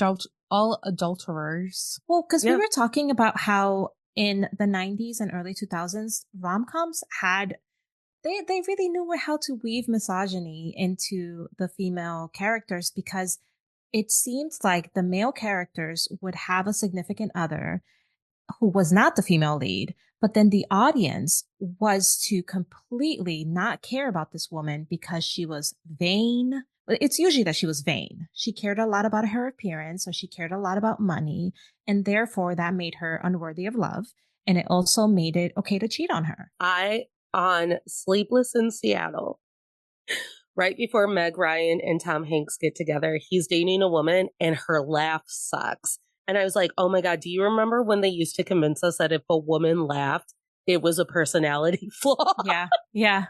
adulterers. Well, because Yeah. we were talking about how in the 90s and early 2000s, rom-coms had, they really knew how to weave misogyny into the female characters, because it seems like the male characters would have a significant other who was not the female lead, but then the audience was to completely not care about this woman because she was vain. It's usually that she was vain. She cared a lot about her appearance, or she cared a lot about money, and therefore that made her unworthy of love. And it also made it okay to cheat on her. On Sleepless in Seattle, right before Meg Ryan and Tom Hanks get together, he's dating a woman and her laugh sucks. And I was like, oh my God, do you remember when they used to convince us that if a woman laughed, it was a personality flaw? Yeah. Yeah.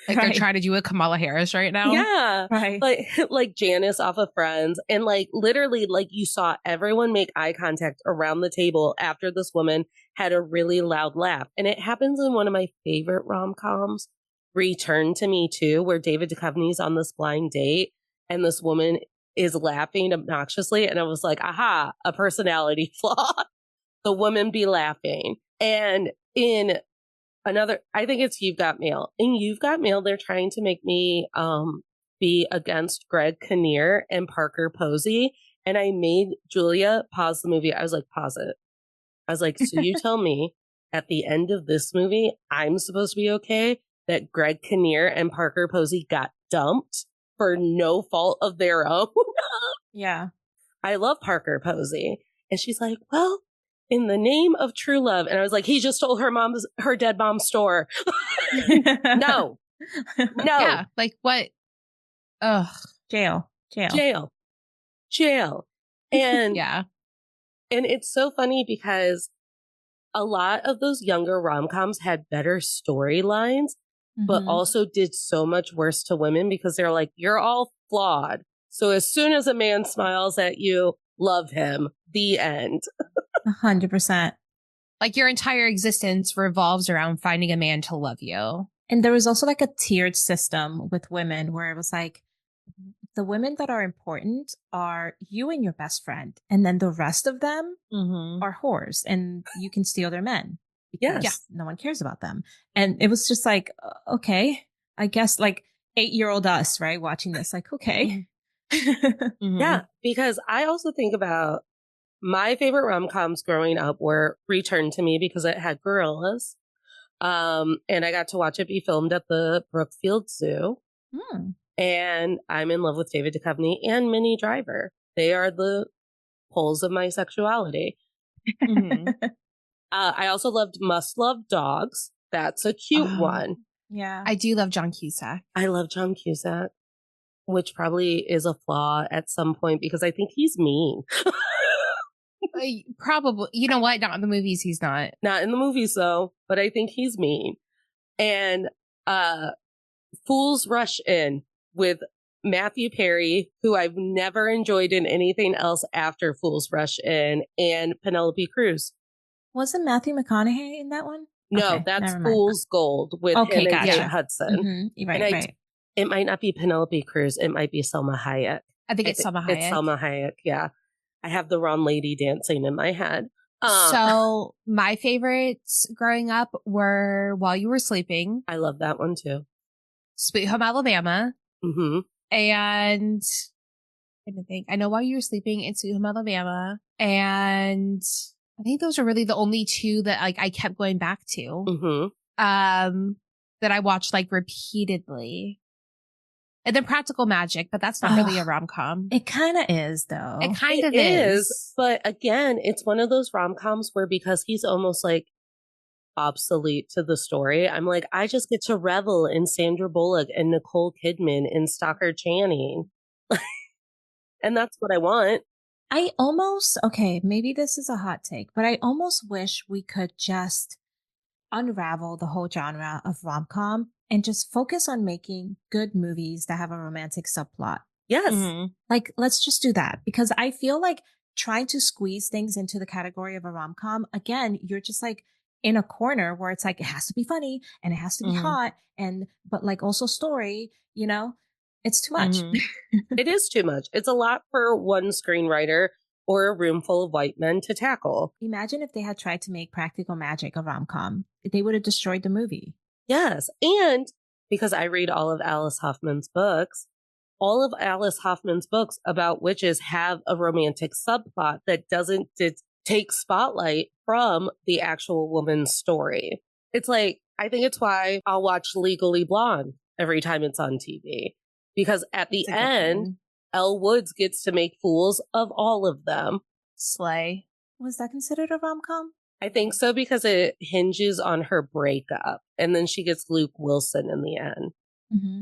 Like they're trying to do a Kamala Harris right now. Yeah. Right. Like Janice off of Friends. And like literally, like you saw everyone make eye contact around the table after this woman had a really loud laugh. And it happens in one of my favorite rom-coms, Return to Me Too, where David Duchovny's on this blind date and this woman is laughing obnoxiously. And I was like, aha, a personality flaw. The woman be laughing. And in another, I think it's You've Got Mail. In You've Got Mail, they're trying to make me be against Greg Kinnear and Parker Posey. And I made Julia pause the movie. I was like, pause it. I was like, so you tell me at the end of this movie, I'm supposed to be okay that Greg Kinnear and Parker Posey got dumped for no fault of their own? Yeah. I love Parker Posey. And she's like, well, in the name of true love. And I was like, he just stole her dead mom's store. No. Yeah. Like what? Ugh. Jail. And Yeah. And it's so funny because a lot of those younger rom-coms had better storylines, but Mhm. also did so much worse to women because they're like, you're all flawed. So as soon as a man smiles at you, love him. The end. 100%. Like your entire existence revolves around finding a man to love you. And there was also like a tiered system with women where it was like, the women that are important are you and your best friend. And then the rest of them are whores, and you can steal their men because Yes. no one cares about them. And it was just like, okay, I guess like 8-year-old us, right? Watching this, like, okay. Yeah, because I also think about my favorite rom-coms growing up were Return to Me because it had gorillas. And I got to watch it be filmed at the Brookfield Zoo. And I'm in love with David Duchovny and Minnie Driver. They are the poles of my sexuality. I also loved Must Love Dogs. That's a cute one. Yeah. I do love John Cusack. I love John Cusack, which probably is a flaw at some point because I think he's mean. Probably. You know what? Not in the movies, he's not. Not in the movies, though, but I think he's mean. And Fools Rush In with Matthew Perry, who I've never enjoyed in anything else after Fools Rush In, and Penelope Cruz. Wasn't Matthew McConaughey in that one? No, Okay, that's never mind. Fool's Gold with him and gotcha. Kate Hudson. Right, And right. It might not be Penelope Cruz. It might be Selma Hayek. I think it's Selma Hayek. It's Selma Hayek, yeah. I have the wrong lady dancing in my head. So my favorites growing up were While You Were Sleeping, I love that one too. Sweet Home Alabama, Mm-hmm. and I think. I know While You Were Sleeping in Sweet Home Alabama. And I think those are really the only two that like I kept going back to. Mm-hmm. That I watched like repeatedly. And then Practical Magic, but that's not really a rom-com. It kind of is, though. It kind of is. is. But again, it's one of those rom-coms where because he's almost like obsolete to the story, I'm like, I just get to revel in Sandra Bullock and Nicole Kidman and Stockard Channing. And that's what I want. Okay, maybe this is a hot take, but I almost wish we could just unravel the whole genre of rom-com and just focus on making good movies that have a romantic subplot. Yes. Mm-hmm. Like, let's just do that because I feel like trying to squeeze things into the category of a rom-com, again, you're just like in a corner where it's like it has to be funny and it has to be hot but like also story, it's too much. It is too much. It's a lot for one screenwriter or a room full of white men to tackle. Imagine if they had tried to make Practical Magic a rom-com. They would have destroyed the movie. Yes. And because I read all of Alice Hoffman's books, all of Alice Hoffman's books about witches have a romantic subplot that doesn't take spotlight from the actual woman's story. It's like, I think it's why I'll watch Legally Blonde every time it's on TV. Because at the end, Elle Woods gets to make fools of all of them. Slay. Was that considered a rom-com? I think so because it hinges on her breakup. And then she gets Luke Wilson in the end. Mm-hmm.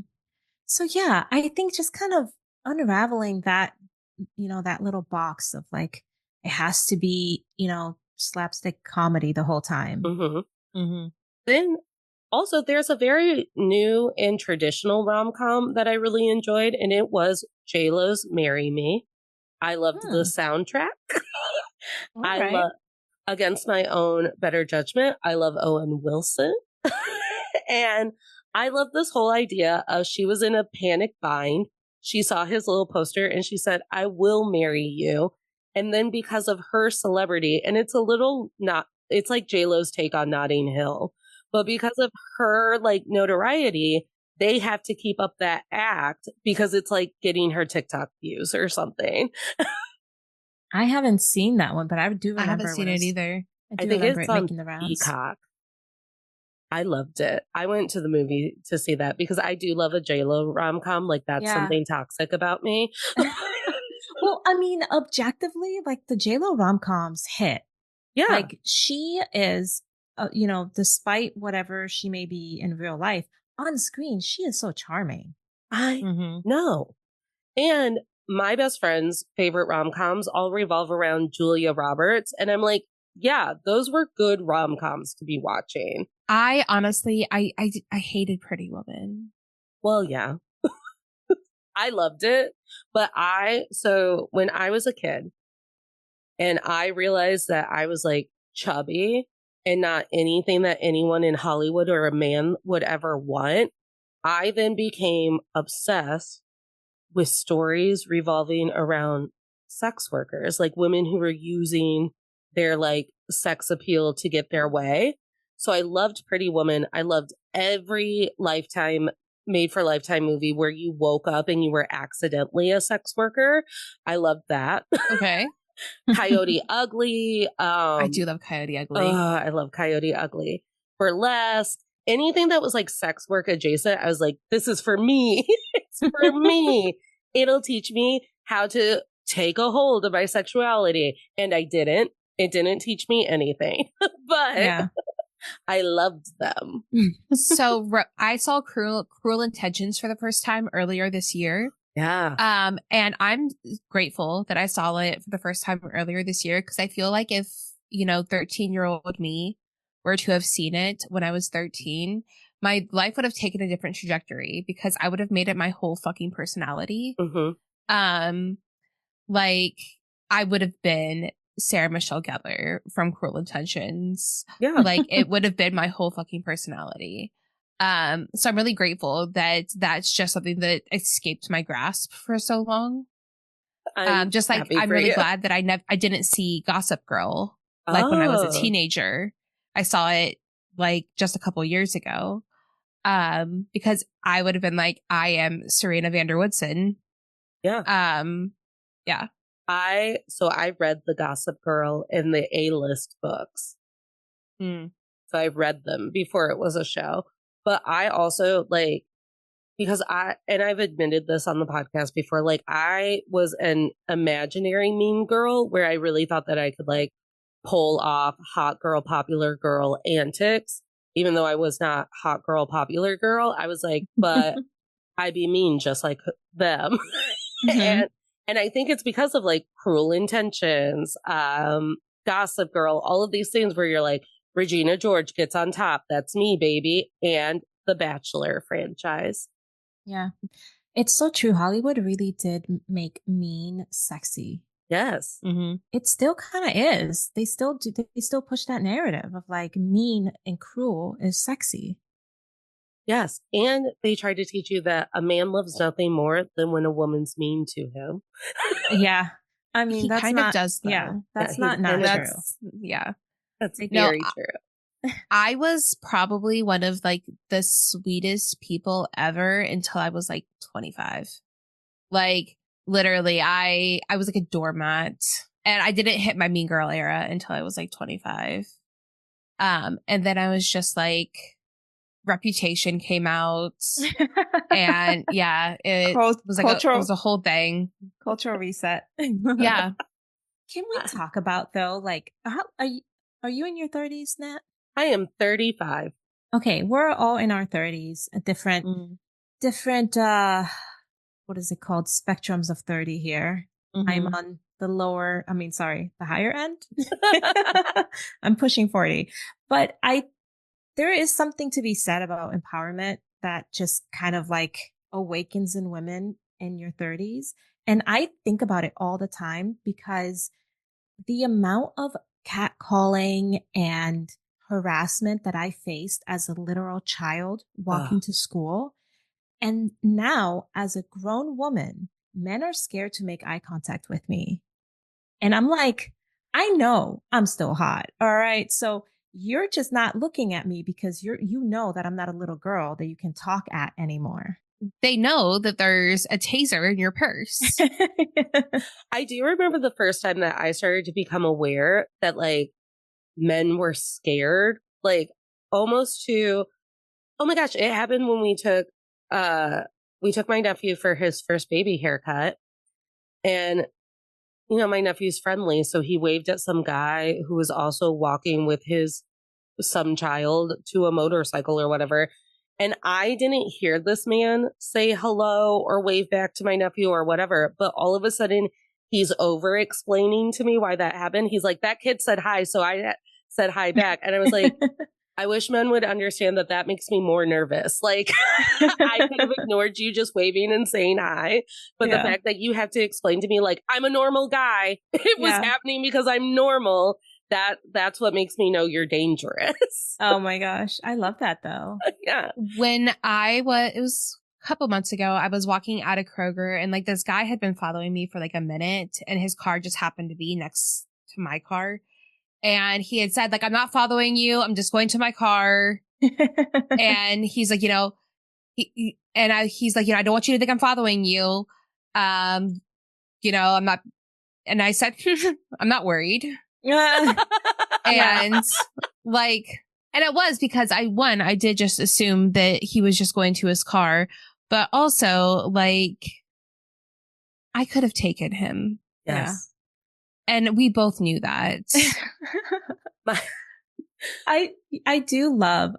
So yeah, I think just kind of unraveling that, that little box of like, it has to be, slapstick comedy the whole time. Mm-hmm. Mm-hmm. Then also there's a very new and traditional rom-com that I really enjoyed, and it was J-Lo's Marry Me. I loved the soundtrack. I love, against my own better judgment, I love Owen Wilson. And I love this whole idea of she was in a panic bind. She saw his little poster and she said, I will marry you. And then because of her celebrity, and it's it's like J-Lo's take on Notting Hill, but because of her like notoriety, they have to keep up that act because it's like getting her TikTok views or something. I haven't seen that one, but I do remember. I haven't seen it either. I think it's on Peacock. I loved it. I went to the movie to see that because I do love a J-Lo rom-com. Like that's something toxic about me. Well, I mean, objectively, like the J-Lo rom-coms hit. Yeah. Like she is, despite whatever she may be in real life, on screen, she is so charming. I know. And my best friend's favorite rom-coms all revolve around Julia Roberts. And I'm like, yeah, those were good rom-coms to be watching. I honestly, I hated Pretty Woman. Well, yeah. I loved it. But so when I was a kid and I realized that I was like chubby and not anything that anyone in Hollywood or a man would ever want, I then became obsessed with stories revolving around sex workers, like women who were using their like sex appeal to get their way. So I loved Pretty Woman. I loved every made for Lifetime movie where you woke up and you were accidentally a sex worker. I loved that. Okay. Coyote Ugly. I do love Coyote Ugly. I love Coyote Ugly. Burlesque. Anything that was like sex work adjacent, I was like, this is for me. It's for me. It'll teach me how to take a hold of my sexuality. And I didn't. It didn't teach me anything. But I loved them. So I saw Cruel Intentions for the first time earlier this year. Yeah. And I'm grateful that I saw it for the first time earlier this year because I feel like if, 13-year-old me were to have seen it when I was 13, my life would have taken a different trajectory because I would have made it my whole fucking personality. Mm-hmm. Like I would have been Sarah Michelle Gellar from Cruel Intentions. Yeah. Like it would have been my whole fucking personality. So I'm really grateful that that's just something that escaped my grasp for so long. I'm really glad that I didn't see Gossip Girl when I was a teenager. I saw it like just a couple years ago. Because I would have been like, I am Serena van der Woodsen. Yeah. Yeah. I read the Gossip Girl and the A-list books. Mm. So I've read them before it was a show. But I also like, because I've admitted this on the podcast before, like I was an imaginary mean girl where I really thought that I could like pull off hot girl, popular girl antics, even though I was not hot girl, popular girl. I was like, but I'd be mean just like them. Mhm. and and I think it's because of like Cruel Intentions, Gossip Girl, all of these things where you're like, Regina George gets on top. That's me, baby. And the Bachelor franchise. Yeah. It's so true. Hollywood really did make mean sexy. Yes. Mm-hmm. It still kind of is. They still push that narrative of like mean and cruel is sexy. Yes. And they try to teach you that a man loves nothing more than when a woman's mean to him. Yeah. I mean, He that's kind of not, does, though. yeah, that's he's not kind of true. That's, yeah. That's Like, No, very true. I was probably one of like the sweetest people ever until I was like 25. Like literally, I was like a doormat, and I didn't hit my mean girl era until I was like 25. And then I was just like, Reputation came out, and yeah, it was like it was a whole thing. cultural reset. Yeah. Can we talk about though, like, how are you in your 30s, Nat? I am 35. Okay, we're all in our 30s, different what is it called? Spectrums of 30 here. I'm Mm-hmm. on the higher end. I'm pushing 40. But there is something to be said about empowerment that just kind of like awakens in women in your 30s. And I think about it all the time because the amount of catcalling and harassment that I faced as a literal child walking to school. And now, as a grown woman, men are scared to make eye contact with me. And I'm like, I know I'm still hot. All right. So you're just not looking at me because you know that I'm not a little girl that you can talk at anymore. They know that there's a taser in your purse. I do remember the first time that I started to become aware that like men were scared, like almost to, oh my gosh, it happened when we took my nephew for his first baby haircut. And you know, my nephew's friendly, so he waved at some guy who was also walking with some child to a motorcycle or whatever. And I didn't hear this man say hello or wave back to my nephew or whatever, but all of a sudden he's over explaining to me why that happened. He's like, that kid said hi, so I said hi back. And I was like, I wish men would understand that that makes me more nervous. Like, I could have ignored you just waving and saying hi. But the fact that you have to explain to me, like, I'm a normal guy, it was happening because I'm normal. That's what makes me know you're dangerous. Oh my gosh. I love that though. Yeah. When it was a couple months ago, I was walking out of Kroger, and like this guy had been following me for like a minute, and his car just happened to be next to my car. And he had said, like, I'm not following you. I'm just going to my car. And he's like, you know, he's like, you know, I don't want you to think I'm following you. You know, I'm not. And I said, I'm not worried. And like, and it was because I did just assume that he was just going to his car, but also like, I could have taken him. Yes. And we both knew that. I do love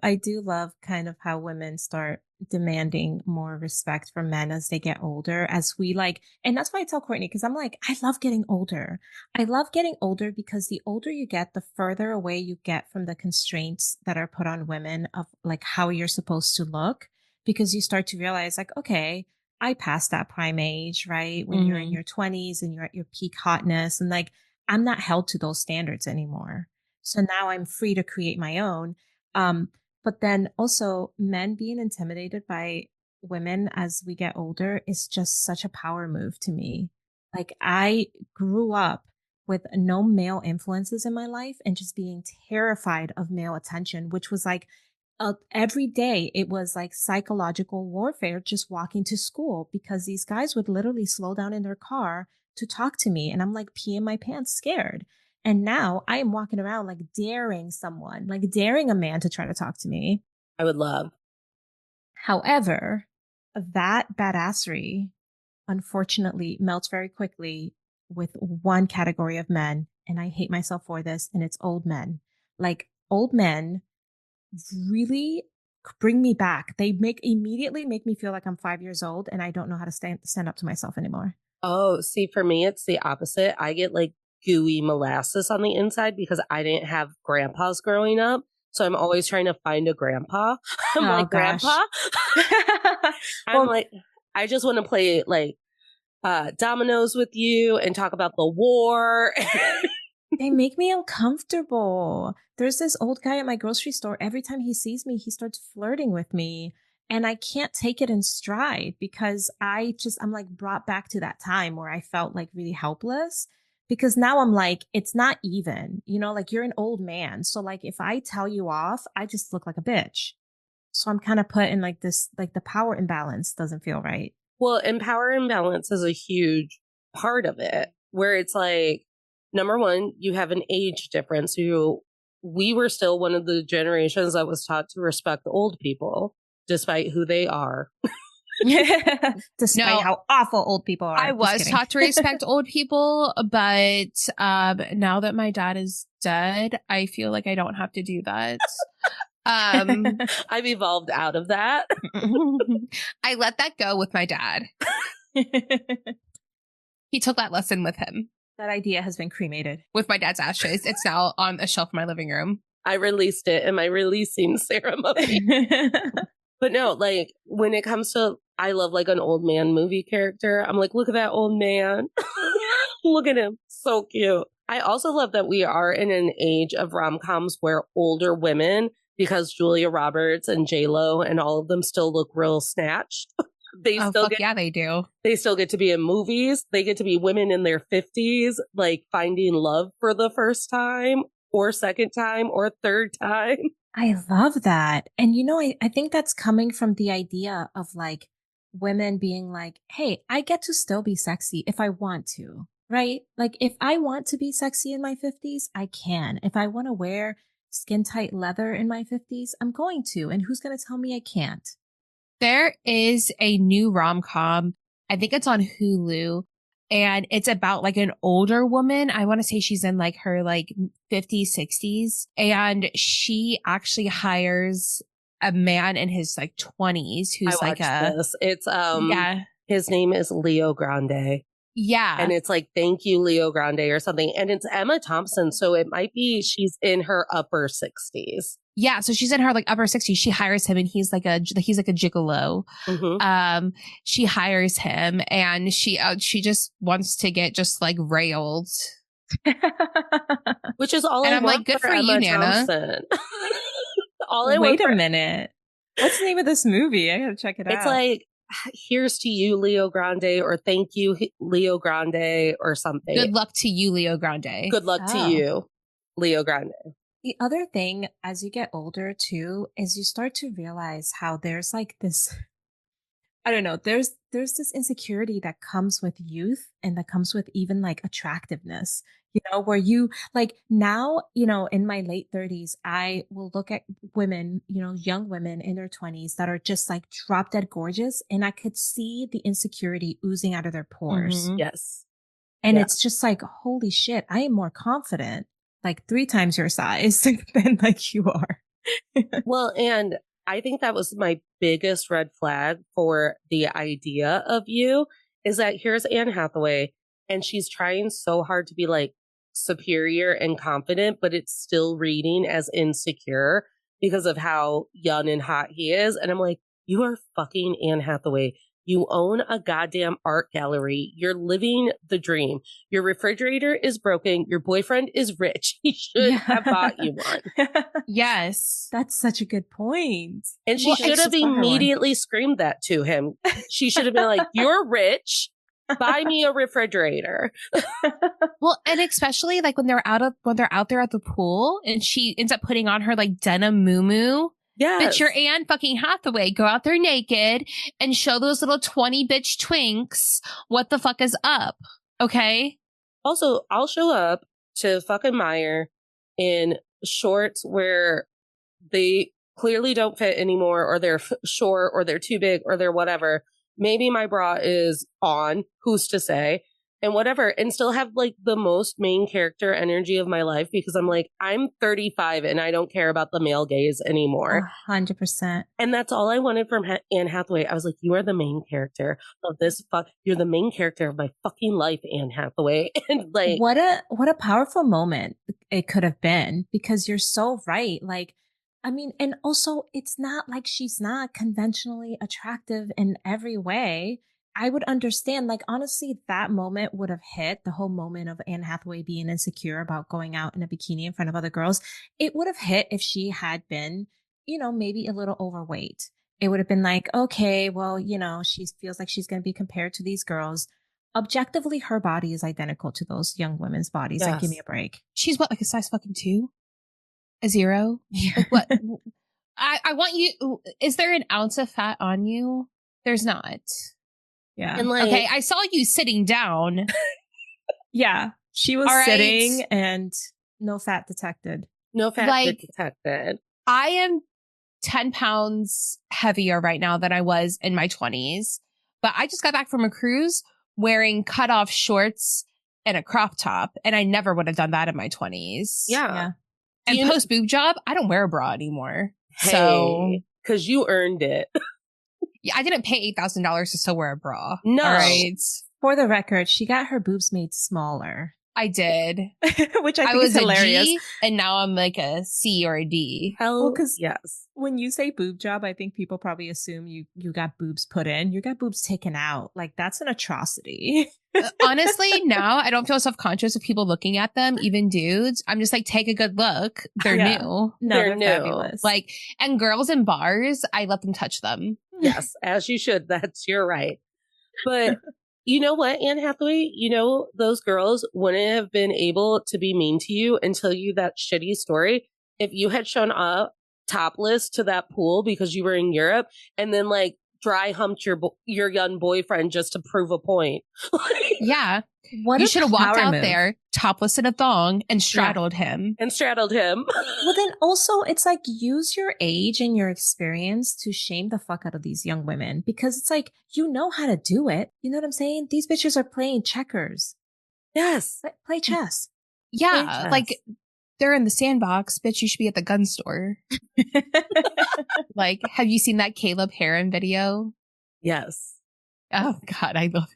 kind of how women start demanding more respect from men as they get older, as we like, and that's why I tell Courtney, because I'm like, I love getting older. I love getting older because the older you get, the further away you get from the constraints that are put on women of like how you're supposed to look, because you start to realize like, okay, I passed that prime age, right? When you're in your 20s and you're at your peak hotness, and like, I'm not held to those standards anymore. So now I'm free to create my own. But then also men being intimidated by women as we get older is just such a power move to me. Like I grew up with no male influences in my life and just being terrified of male attention, which was like every day it was like psychological warfare just walking to school because these guys would literally slow down in their car to talk to me. And I'm like peeing my pants scared. And now I am walking around like daring someone, like daring a man to try to talk to me. I would love. However, that badassery unfortunately melts very quickly with one category of men. And I hate myself for this. And it's old men. Like old men really bring me back. They immediately make me feel like I'm 5 years old and I don't know how to stand up to myself anymore. Oh, see, for me, it's the opposite. I get like gooey molasses on the inside because I didn't have grandpas growing up. So I'm always trying to find a grandpa. I'm Oh like, gosh. Grandpa? I'm like, I just want to play like dominoes with you and talk about the war. They make me uncomfortable. There's this old guy at my grocery store. Every time he sees me, he starts flirting with me. And I can't take it in stride because I'm like brought back to that time where I felt like really helpless. Because now I'm like, it's not even, like you're an old man. So like if I tell you off, I just look like a bitch. So I'm kind of put in like this, like the power imbalance doesn't feel right. Well, and power imbalance is a huge part of it, where it's like, number one, you have an age difference. We were still one of the generations that was taught to respect old people, despite who they are. Despite how awful old people are. I was taught to respect old people, but now that my dad is dead, I feel like I don't have to do that. I've evolved out of that. I let that go with my dad. He took that lesson with him. That idea has been cremated. With my dad's ashes. It's now on a shelf in my living room. I released it in my releasing ceremony. But no, like when it comes to, I love like an old man movie character. I'm like, look at that old man. Look at him. So cute. I also love that we are in an age of rom-coms where older women, because Julia Roberts and J-Lo and all of them still look real snatched. They do. They still get to be in movies. They get to be women in their 50s, like finding love for the first time or second time or third time. I love that. And I think that's coming from the idea of like women being like, hey, I get to still be sexy if I want to, right? Like if I want to be sexy in my 50s, I can. If I want to wear skin tight leather in my 50s, I'm going to. And who's going to tell me I can't? There is a new rom-com. I think it's on Hulu. And it's about like an older woman. I want to say she's in like her like 50s, 60s. And she actually hires a man in his like 20s who's like this. It's his name is Leo Grande. Yeah. And it's like, thank you, Leo Grande or something. And it's Emma Thompson. So it might be she's in her upper 60s. Yeah. So she's in her like upper 60s. She hires him and he's like a gigolo. Mm-hmm. She hires him and she just wants to get just like railed. Which is all and I I'm want like, good for Emma you, Nana. Wait a minute. What's the name of this movie? I gotta check it out. It's like, here's to you, Leo Grande, or thank you, Leo Grande, or something. Good luck to you, Leo Grande. Good luck to you, Leo Grande. The other thing, as you get older too, is you start to realize how there's like this, I don't know, there's this insecurity that comes with youth and that comes with even like attractiveness, where you like now, in my late 30s, I will look at women, young women in their 20s that are just like drop dead gorgeous. And I could see the insecurity oozing out of their pores. Mm-hmm. Yes. And it's just like, holy shit, I am more confident, like 3 times your size than like you are. Well, and I think that was my biggest red flag for the idea of you is that here's Anne Hathaway and she's trying so hard to be like superior and confident, but it's still reading as insecure because of how young and hot he is. And I'm like, you are fucking Anne Hathaway. You own a goddamn art gallery. You're living the dream. Your refrigerator is broken. Your boyfriend is rich. He should have bought you one. Yes. That's such a good point. And she should have immediately screamed that to him. She should have been like, you're rich. Buy me a refrigerator. Well, and especially like when they're out there at the pool and she ends up putting on her like denim muumuu. Yes. Bitch, you're Anne fucking Hathaway. Go out there naked and show those little 20 bitch twinks what the fuck is up. Okay. Also, I'll show up to fucking Meijer in shorts where they clearly don't fit anymore, or they're short, or they're too big, or they're whatever. Maybe my bra is on, who's to say, and whatever, and still have like the most main character energy of my life, because I'm like, I'm 35 and I don't care about the male gaze anymore. 100%. And that's all I wanted from Anne Hathaway. I was like, you are the main character of this you're the main character of my fucking life, Anne Hathaway. And like, what a powerful moment it could have been, because you're so right. Like, I mean, and also it's not like she's not conventionally attractive in every way. I would understand, like, honestly, that moment would have hit, the whole moment of Anne Hathaway being insecure about going out in a bikini in front of other girls. It would have hit if she had been, maybe a little overweight. It would have been like, okay, well, she feels like she's going to be compared to these girls. Objectively, her body is identical to those young women's bodies. yes. Like, give me a break. She's what, like a size fucking 2? A 0? Yeah. Like what? I want you. Is there an ounce of fat on you? There's not. Yeah. And like, okay, I saw you sitting down. Yeah. She was sitting and no fat detected. No fat detected. I am 10 pounds heavier right now than I was in my 20s. But I just got back from a cruise wearing cutoff shorts and a crop top. And I never would have done that in my 20s. Yeah. And post boob job, I don't wear a bra anymore. Hey, so, because you earned it. yeah, I didn't pay $8,000 to still wear a bra. No. All right. For the record, she got her boobs made smaller. I did. Which I think was is hilarious. A G, and now I'm like a C or a D. Hell, because yes. When you say boob job, I think people probably assume you got boobs put in. You got boobs taken out. Like, that's an atrocity. Honestly, now I don't feel self-conscious of people looking at them, even dudes. I'm just like, take a good look. They're new. No, they're new. Fabulous. Like, and girls in bars, I let them touch them. Yes, as you should. You're right. But you know what, Anne Hathaway? Those girls wouldn't have been able to be mean to you and tell you that shitty story if you had shown up topless to that pool because you were in Europe, and then like dry humped your young boyfriend just to prove a point. Yeah. You should have walked out there topless in a thong and straddled him. Well, then also it's like, use your age and your experience to shame the fuck out of these young women, because it's like, you know how to do it. You know what I'm saying? These bitches are playing checkers. Yes. Play chess. Yeah. Play chess. Like, they're in the sandbox. Bitch, you should be at the gun store. Like, have you seen that Caleb Heron video? Yes. Oh, God, I love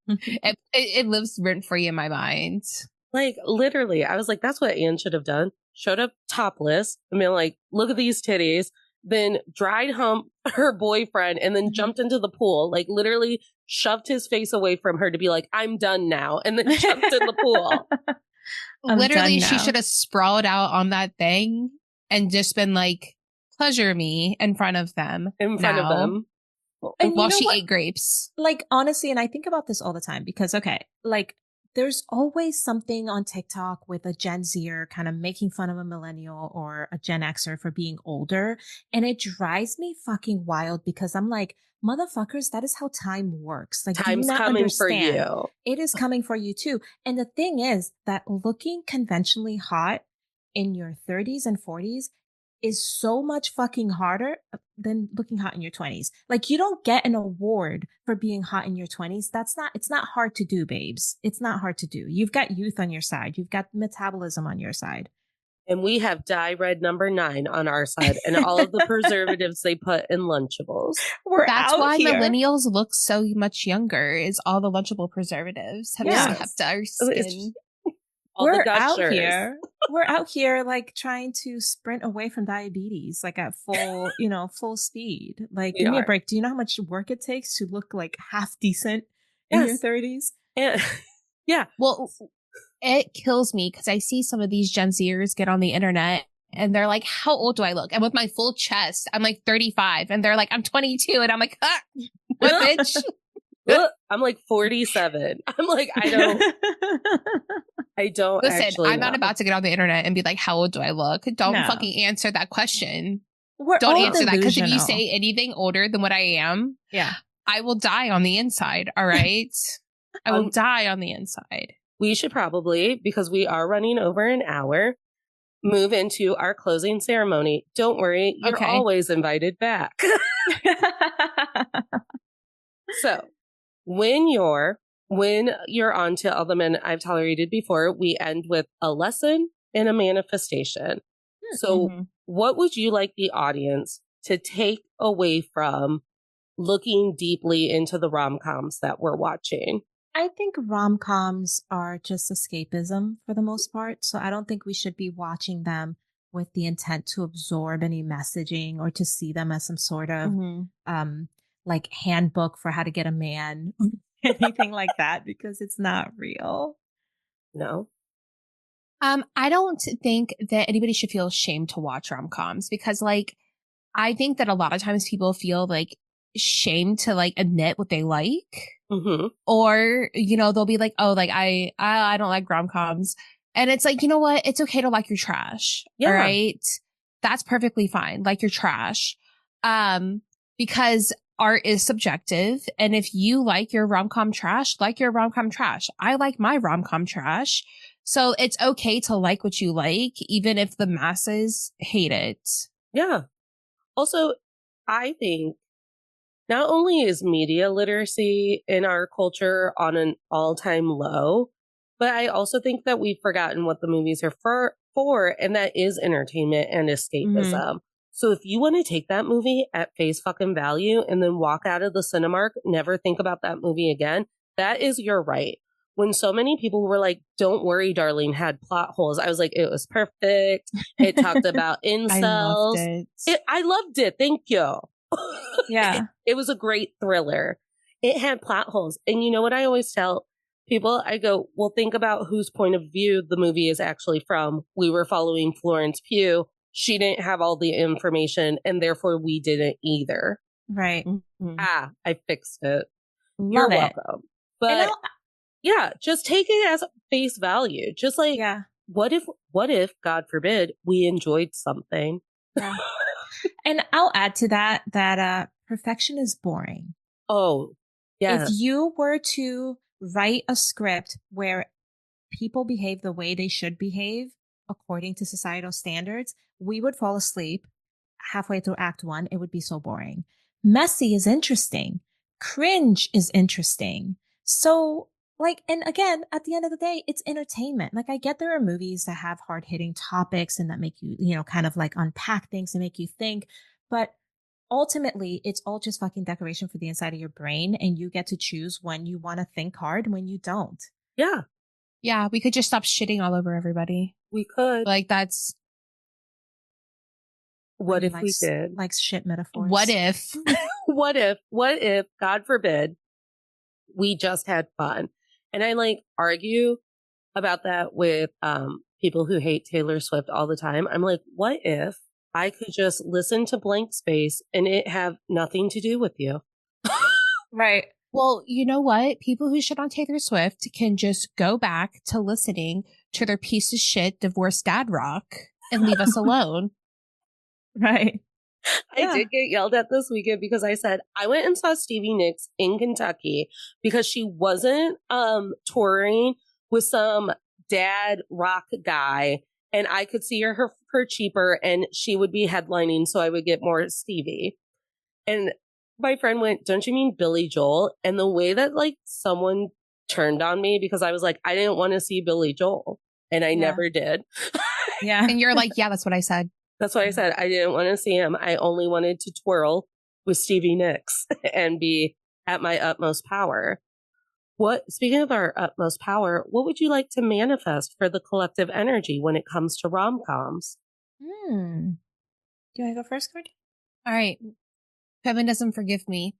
it. It lives rent free in my mind. Like, literally, I was like, that's what Anne should have done. Showed up topless. I mean, like, look at these titties. Then dried hump her boyfriend and then jumped into the pool. Like, literally shoved his face away from her to be like, I'm done now. And then jumped in the pool. Literally, she should have sprawled out on that thing and just been like, pleasure me in front of them. In front of them. And while she ate grapes. Like, honestly, and I think about this all the time because, okay, like, there's always something on TikTok with a Gen Zer kind of making fun of a millennial or a Gen Xer for being older. And it drives me fucking wild because I'm like, motherfuckers, that is how time works. Like, time's coming for you. It is coming for you too. And the thing is that looking conventionally hot in your 30s and 40s is so much fucking harder than looking hot in your 20s. Like, you don't get an award for being hot in your 20s. It's not hard to do, babes. It's not hard to do. You've got youth on your side. You've got metabolism on your side. And we have dye red number 9 on our side and all of the preservatives they put in Lunchables. That's why millennials look so much younger, is all the Lunchable preservatives have just kept our skin. We're out here like trying to sprint away from diabetes, like at full, full speed. Like, give me a break. Do you know how much work it takes to look like half decent in your 30s? Yeah. Well, it kills me because I see some of these Gen Zers get on the internet and they're like, how old do I look? And with my full chest, I'm like 35. And they're like, I'm 22. And I'm like, what, bitch? I'm like 47. I'm like, I don't listen, I'm not about to get on the internet and be like, how old do I look? Don't fucking answer that question. Don't answer that, because if you say anything older than what I am, I will die on the inside. All right. I will die on the inside. We should probably, because we are running over an hour, move into our closing ceremony. Don't worry, you're always invited back. So when you're on to All the Men I've Tolerated Before, we end with a lesson and a manifestation. So what would you like the audience to take away from looking deeply into the rom-coms that we're watching? I think rom-coms are just escapism for the most part. So I don't think we should be watching them with the intent to absorb any messaging or to see them as some sort of like handbook for how to get a man, anything like that, because it's not real. No. I don't think that anybody should feel ashamed to watch rom-coms because like I think that a lot of times people feel like shame to like admit what they like. Or, you know, they'll be like, oh, like I don't like rom-coms. And it's like, you know what? It's okay to like your trash. Yeah. All right. That's perfectly fine. Like your trash. Because art is subjective. And if you like your rom-com trash, like your rom-com trash. I like my rom-com trash. So it's okay to like what you like, even if the masses hate it. Yeah. Also, I think not only is media literacy in our culture on an all-time low, but I also think that we've forgotten what the movies are for, and that is entertainment and escapism. So if you want to take that movie at face fucking value and then walk out of the Cinemark, never think about that movie again, that is your right. When so many people were like, don't worry, darling, had plot holes, I was like, it was perfect. It talked about incels. I loved it. Thank you. Yeah. It was a great thriller. It had plot holes. And you know what I always tell people? I go, well, think about whose point of view the movie is actually from. We were following Florence Pugh. She didn't have all the information, and therefore we didn't either. Right. I fixed it. You're welcome. But yeah, just take it as face value. Just like, what if, God forbid, we enjoyed something? Yeah. And I'll add to that perfection is boring. Oh, yeah. If you were to write a script where people behave the way they should behave according to societal standards, we would fall asleep halfway through act 1. It would be so boring. Messy is interesting. Cringe is interesting. So like, and again, at the end of the day, it's entertainment. Like, I get there are movies that have hard hitting topics and that make you, you know, kind of like unpack things and make you think. But ultimately, it's all just fucking decoration for the inside of your brain. And you get to choose when you want to think hard and when you don't. Yeah. Yeah. We could just stop shitting all over everybody. We could. Like, that's. What if we did? Like shit metaphors. What if? What if, God forbid, we just had fun? And I like argue about that with people who hate Taylor Swift all the time. I'm like, what if I could just listen to Blank Space and it have nothing to do with you? Right. Well, you know what? People who shit on Taylor Swift can just go back to listening to their piece of shit divorced dad rock and leave us alone. Right. I did get yelled at this weekend because I said I went and saw Stevie Nicks in Kentucky because she wasn't touring with some dad rock guy, and I could see her cheaper and she would be headlining, so I would get more Stevie. And my friend went, don't you mean Billy Joel? And the way that like someone turned on me because I was like, I didn't want to see Billy Joel, and I never did. Yeah. And you're like, yeah, that's what I said. That's why I said I didn't want to see him. I only wanted to twirl with Stevie Nicks and be at my utmost power. Speaking of our utmost power, what would you like to manifest for the collective energy when it comes to rom-coms? Do you want to go first, Cordy? All right. Feminism, forgive me.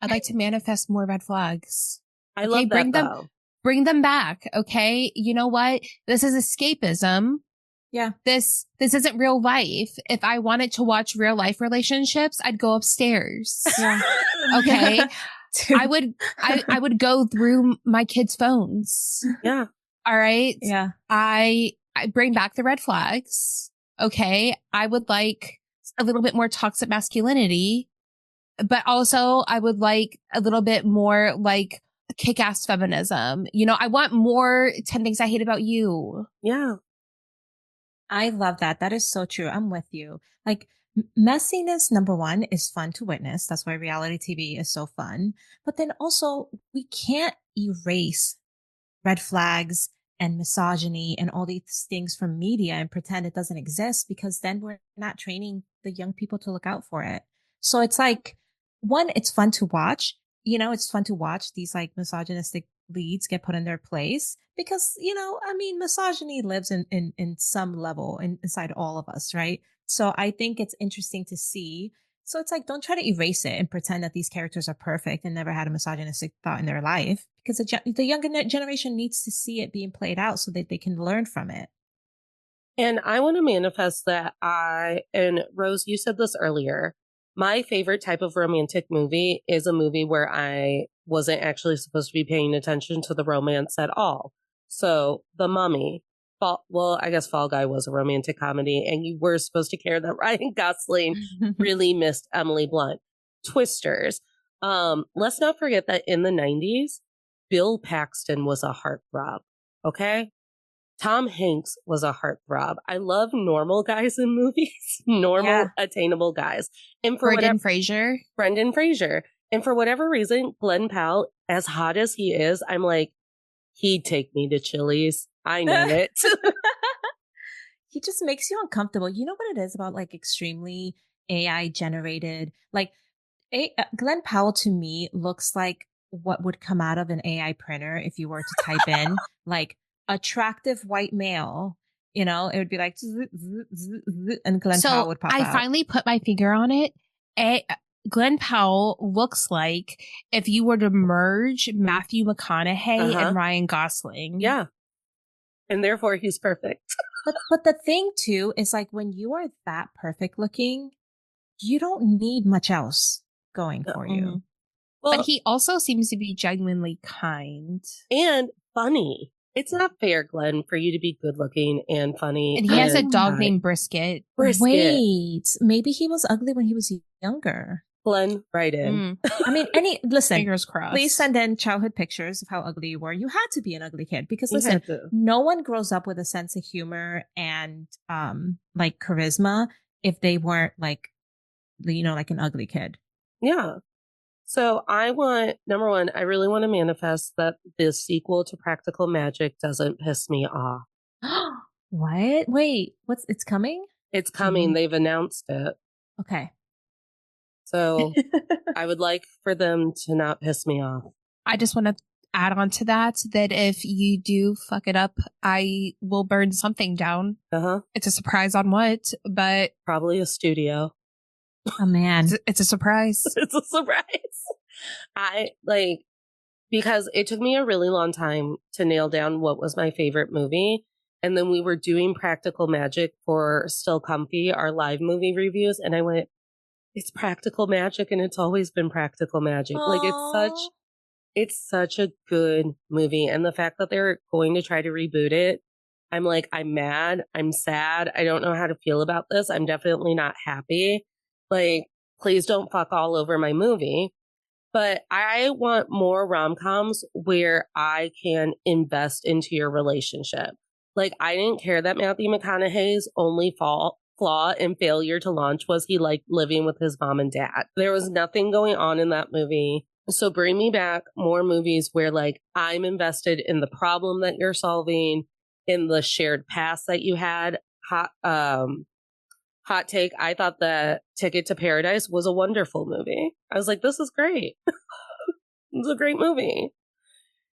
I'd like to manifest more red flags. I love that, bring them back. Okay. You know what? This is escapism. Yeah. This isn't real life. If I wanted to watch real life relationships, I'd go upstairs. Yeah. Okay. I would go through my kids' phones. Yeah. All right. Yeah. I bring back the red flags. Okay. I would like a little bit more toxic masculinity, but also I would like a little bit more like kick-ass feminism. You know, I want more 10 Things I Hate About You. Yeah. I love that. That is so true. I'm with you. Like messiness, number one, is fun to witness. That's why reality TV is so fun. But then also, we can't erase red flags and misogyny and all these things from media and pretend it doesn't exist because then we're not training the young people to look out for it. So it's like, one, it's fun to watch. You know, it's fun to watch these like misogynistic leads get put in their place because, you know, I mean, misogyny lives in some level inside all of us, right? So I think it's interesting to see. So it's like, don't try to erase it and pretend that these characters are perfect and never had a misogynistic thought in their life because the younger generation needs to see it being played out so that they can learn from it. And I want to manifest that and Rose, you said this earlier. My favorite type of romantic movie is a movie where I wasn't actually supposed to be paying attention to the romance at all. So, The Mummy, I guess Fall Guy was a romantic comedy, and you were supposed to care that Ryan Gosling really missed Emily Blunt. Twisters. Let's not forget that in the 90s, Bill Paxton was a heartthrob. Okay? Tom Hanks was a heartthrob. I love normal guys in movies, normal, attainable guys. And for Brendan Fraser. And for whatever reason, Glenn Powell, as hot as he is, I'm like, he'd take me to Chili's. I know it. He just makes you uncomfortable. You know what it is about like extremely AI generated, like Glenn Powell to me looks like what would come out of an AI printer if you were to type in like attractive white male. You know, it would be like, and Glenn Powell would pop out. I finally put my finger on it. Glenn Powell looks like if you were to merge Matthew McConaughey and Ryan Gosling. Yeah. And therefore he's perfect. But the thing too is like when you are that perfect looking, you don't need much else going for you. Well, but he also seems to be genuinely kind. And funny. It's not fair, Glenn, for you to be good looking and funny. And he has a dog named Brisket. Wait, maybe he was ugly when he was younger. Glenn, right in. I mean, listen, fingers crossed. Please send in childhood pictures of how ugly you were. You had to be an ugly kid because listen, no one grows up with a sense of humor and like charisma if they weren't like, you know, like an ugly kid. Yeah. So number one, I really want to manifest that this sequel to Practical Magic doesn't piss me off. What? Wait, it's coming? It's coming. They've announced it. Okay. So I would like for them to not piss me off. I just want to add on to that if you do fuck it up, I will burn something down. It's a surprise on what, but probably a studio. Oh man, it's a surprise. It's a surprise. Because it took me a really long time to nail down what was my favorite movie. And then we were doing Practical Magic for Still Comfy, our live movie reviews. And I went, it's Practical Magic and it's always been Practical Magic. Aww. Like it's such a good movie. And the fact that they're going to try to reboot it, I'm like, I'm mad. I'm sad. I don't know how to feel about this. I'm definitely not happy. Like, please don't fuck all over my movie. But I want more rom-coms where I can invest into your relationship. Like, I didn't care that Matthew McConaughey's only flaw and failure to launch was he liked living with his mom and dad. There was nothing going on in that movie. So bring me back more movies where, like, I'm invested in the problem that you're solving, in the shared past that you had. Hot take, I thought that Ticket to Paradise was a wonderful movie. I was like, this is great. It's a great movie.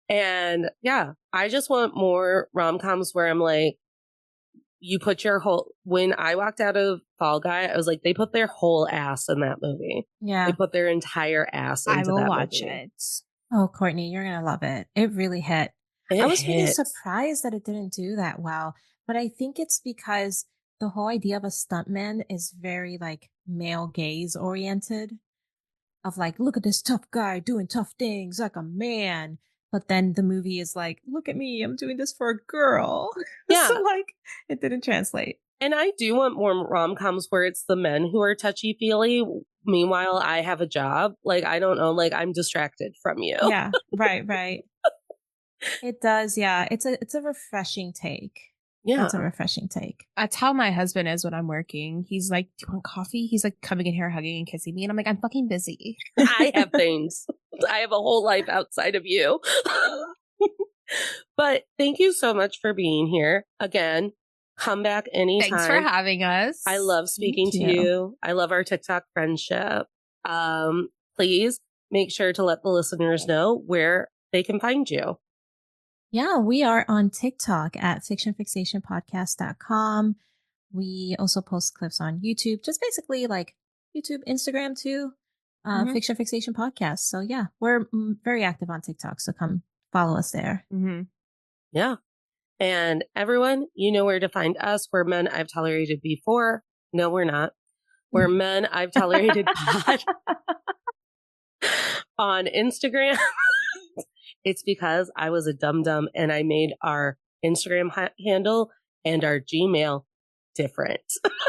And yeah, I just want more rom-coms where I'm like, you put your whole, when I walked out of Fall Guy, I was like, they put their whole ass in that movie. Yeah. They put their entire ass into that movie. I will watch it. Oh, Courtney, you're going to love it. It really hit. I was really surprised that it didn't do that well, but I think it's because the whole idea of a stuntman is very like male gaze oriented of like, look at this tough guy doing tough things like a man. But then the movie is like, look at me, I'm doing this for a girl. Yeah. So like it didn't translate. And I do want more rom-coms where it's the men who are touchy-feely. Meanwhile, I have a job. Like, I don't know. Like, I'm distracted from you. Yeah, right. It does. Yeah. It's a refreshing take. Yeah. It's a refreshing take. That's how my husband is when I'm working. He's like, "Do you want coffee?" He's like coming in here, hugging and kissing me. And I'm like, "I'm fucking busy." I have things. I have a whole life outside of you. But thank you so much for being here. Again, come back anytime. Thanks for having us. I love speaking to you. I love our TikTok friendship. Please make sure to let the listeners know where they can find you. Yeah, we are on TikTok at fictionfixationpodcast.com. We also post clips on YouTube, just basically like YouTube, Instagram too, Fiction Fixation Podcast. So yeah, we're very active on TikTok. So come follow us there. Mm-hmm. Yeah. And everyone, you know where to find us. We're Men I've Tolerated Before. No, we're not. We're Men I've Tolerated Pod on Instagram. It's because I was a dum-dum and I made our Instagram handle and our Gmail different.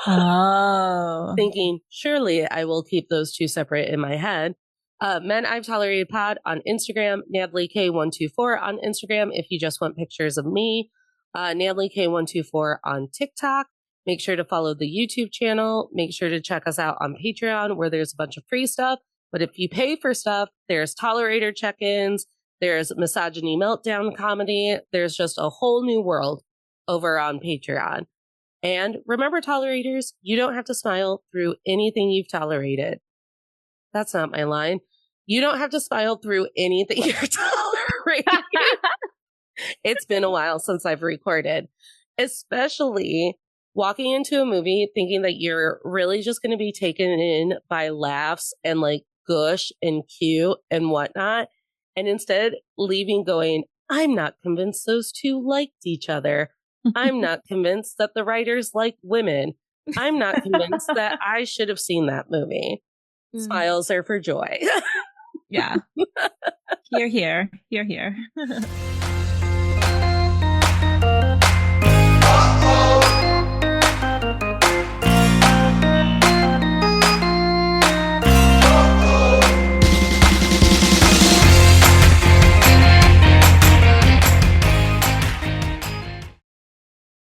Oh. Thinking, surely I will keep those two separate in my head. Men I've Tolerated Pod on Instagram, Natalie K124 on Instagram if you just want pictures of me. Natalie K124 on TikTok. Make sure to follow the YouTube channel. Make sure to check us out on Patreon where there's a bunch of free stuff. But if you pay for stuff, there's Tolerator check-ins. There's Misogyny Meltdown comedy. There's just a whole new world over on Patreon. And remember, tolerators, you don't have to smile through anything you've tolerated. That's not my line. You don't have to smile through anything you're tolerating. It's been a while since I've recorded, especially walking into a movie thinking that you're really just going to be taken in by laughs and like gush and cute and whatnot. And instead leaving going, I'm not convinced those two liked each other. I'm not convinced that the writers like women. I'm not convinced that I should have seen that movie. Smiles are for joy. Yeah. Here.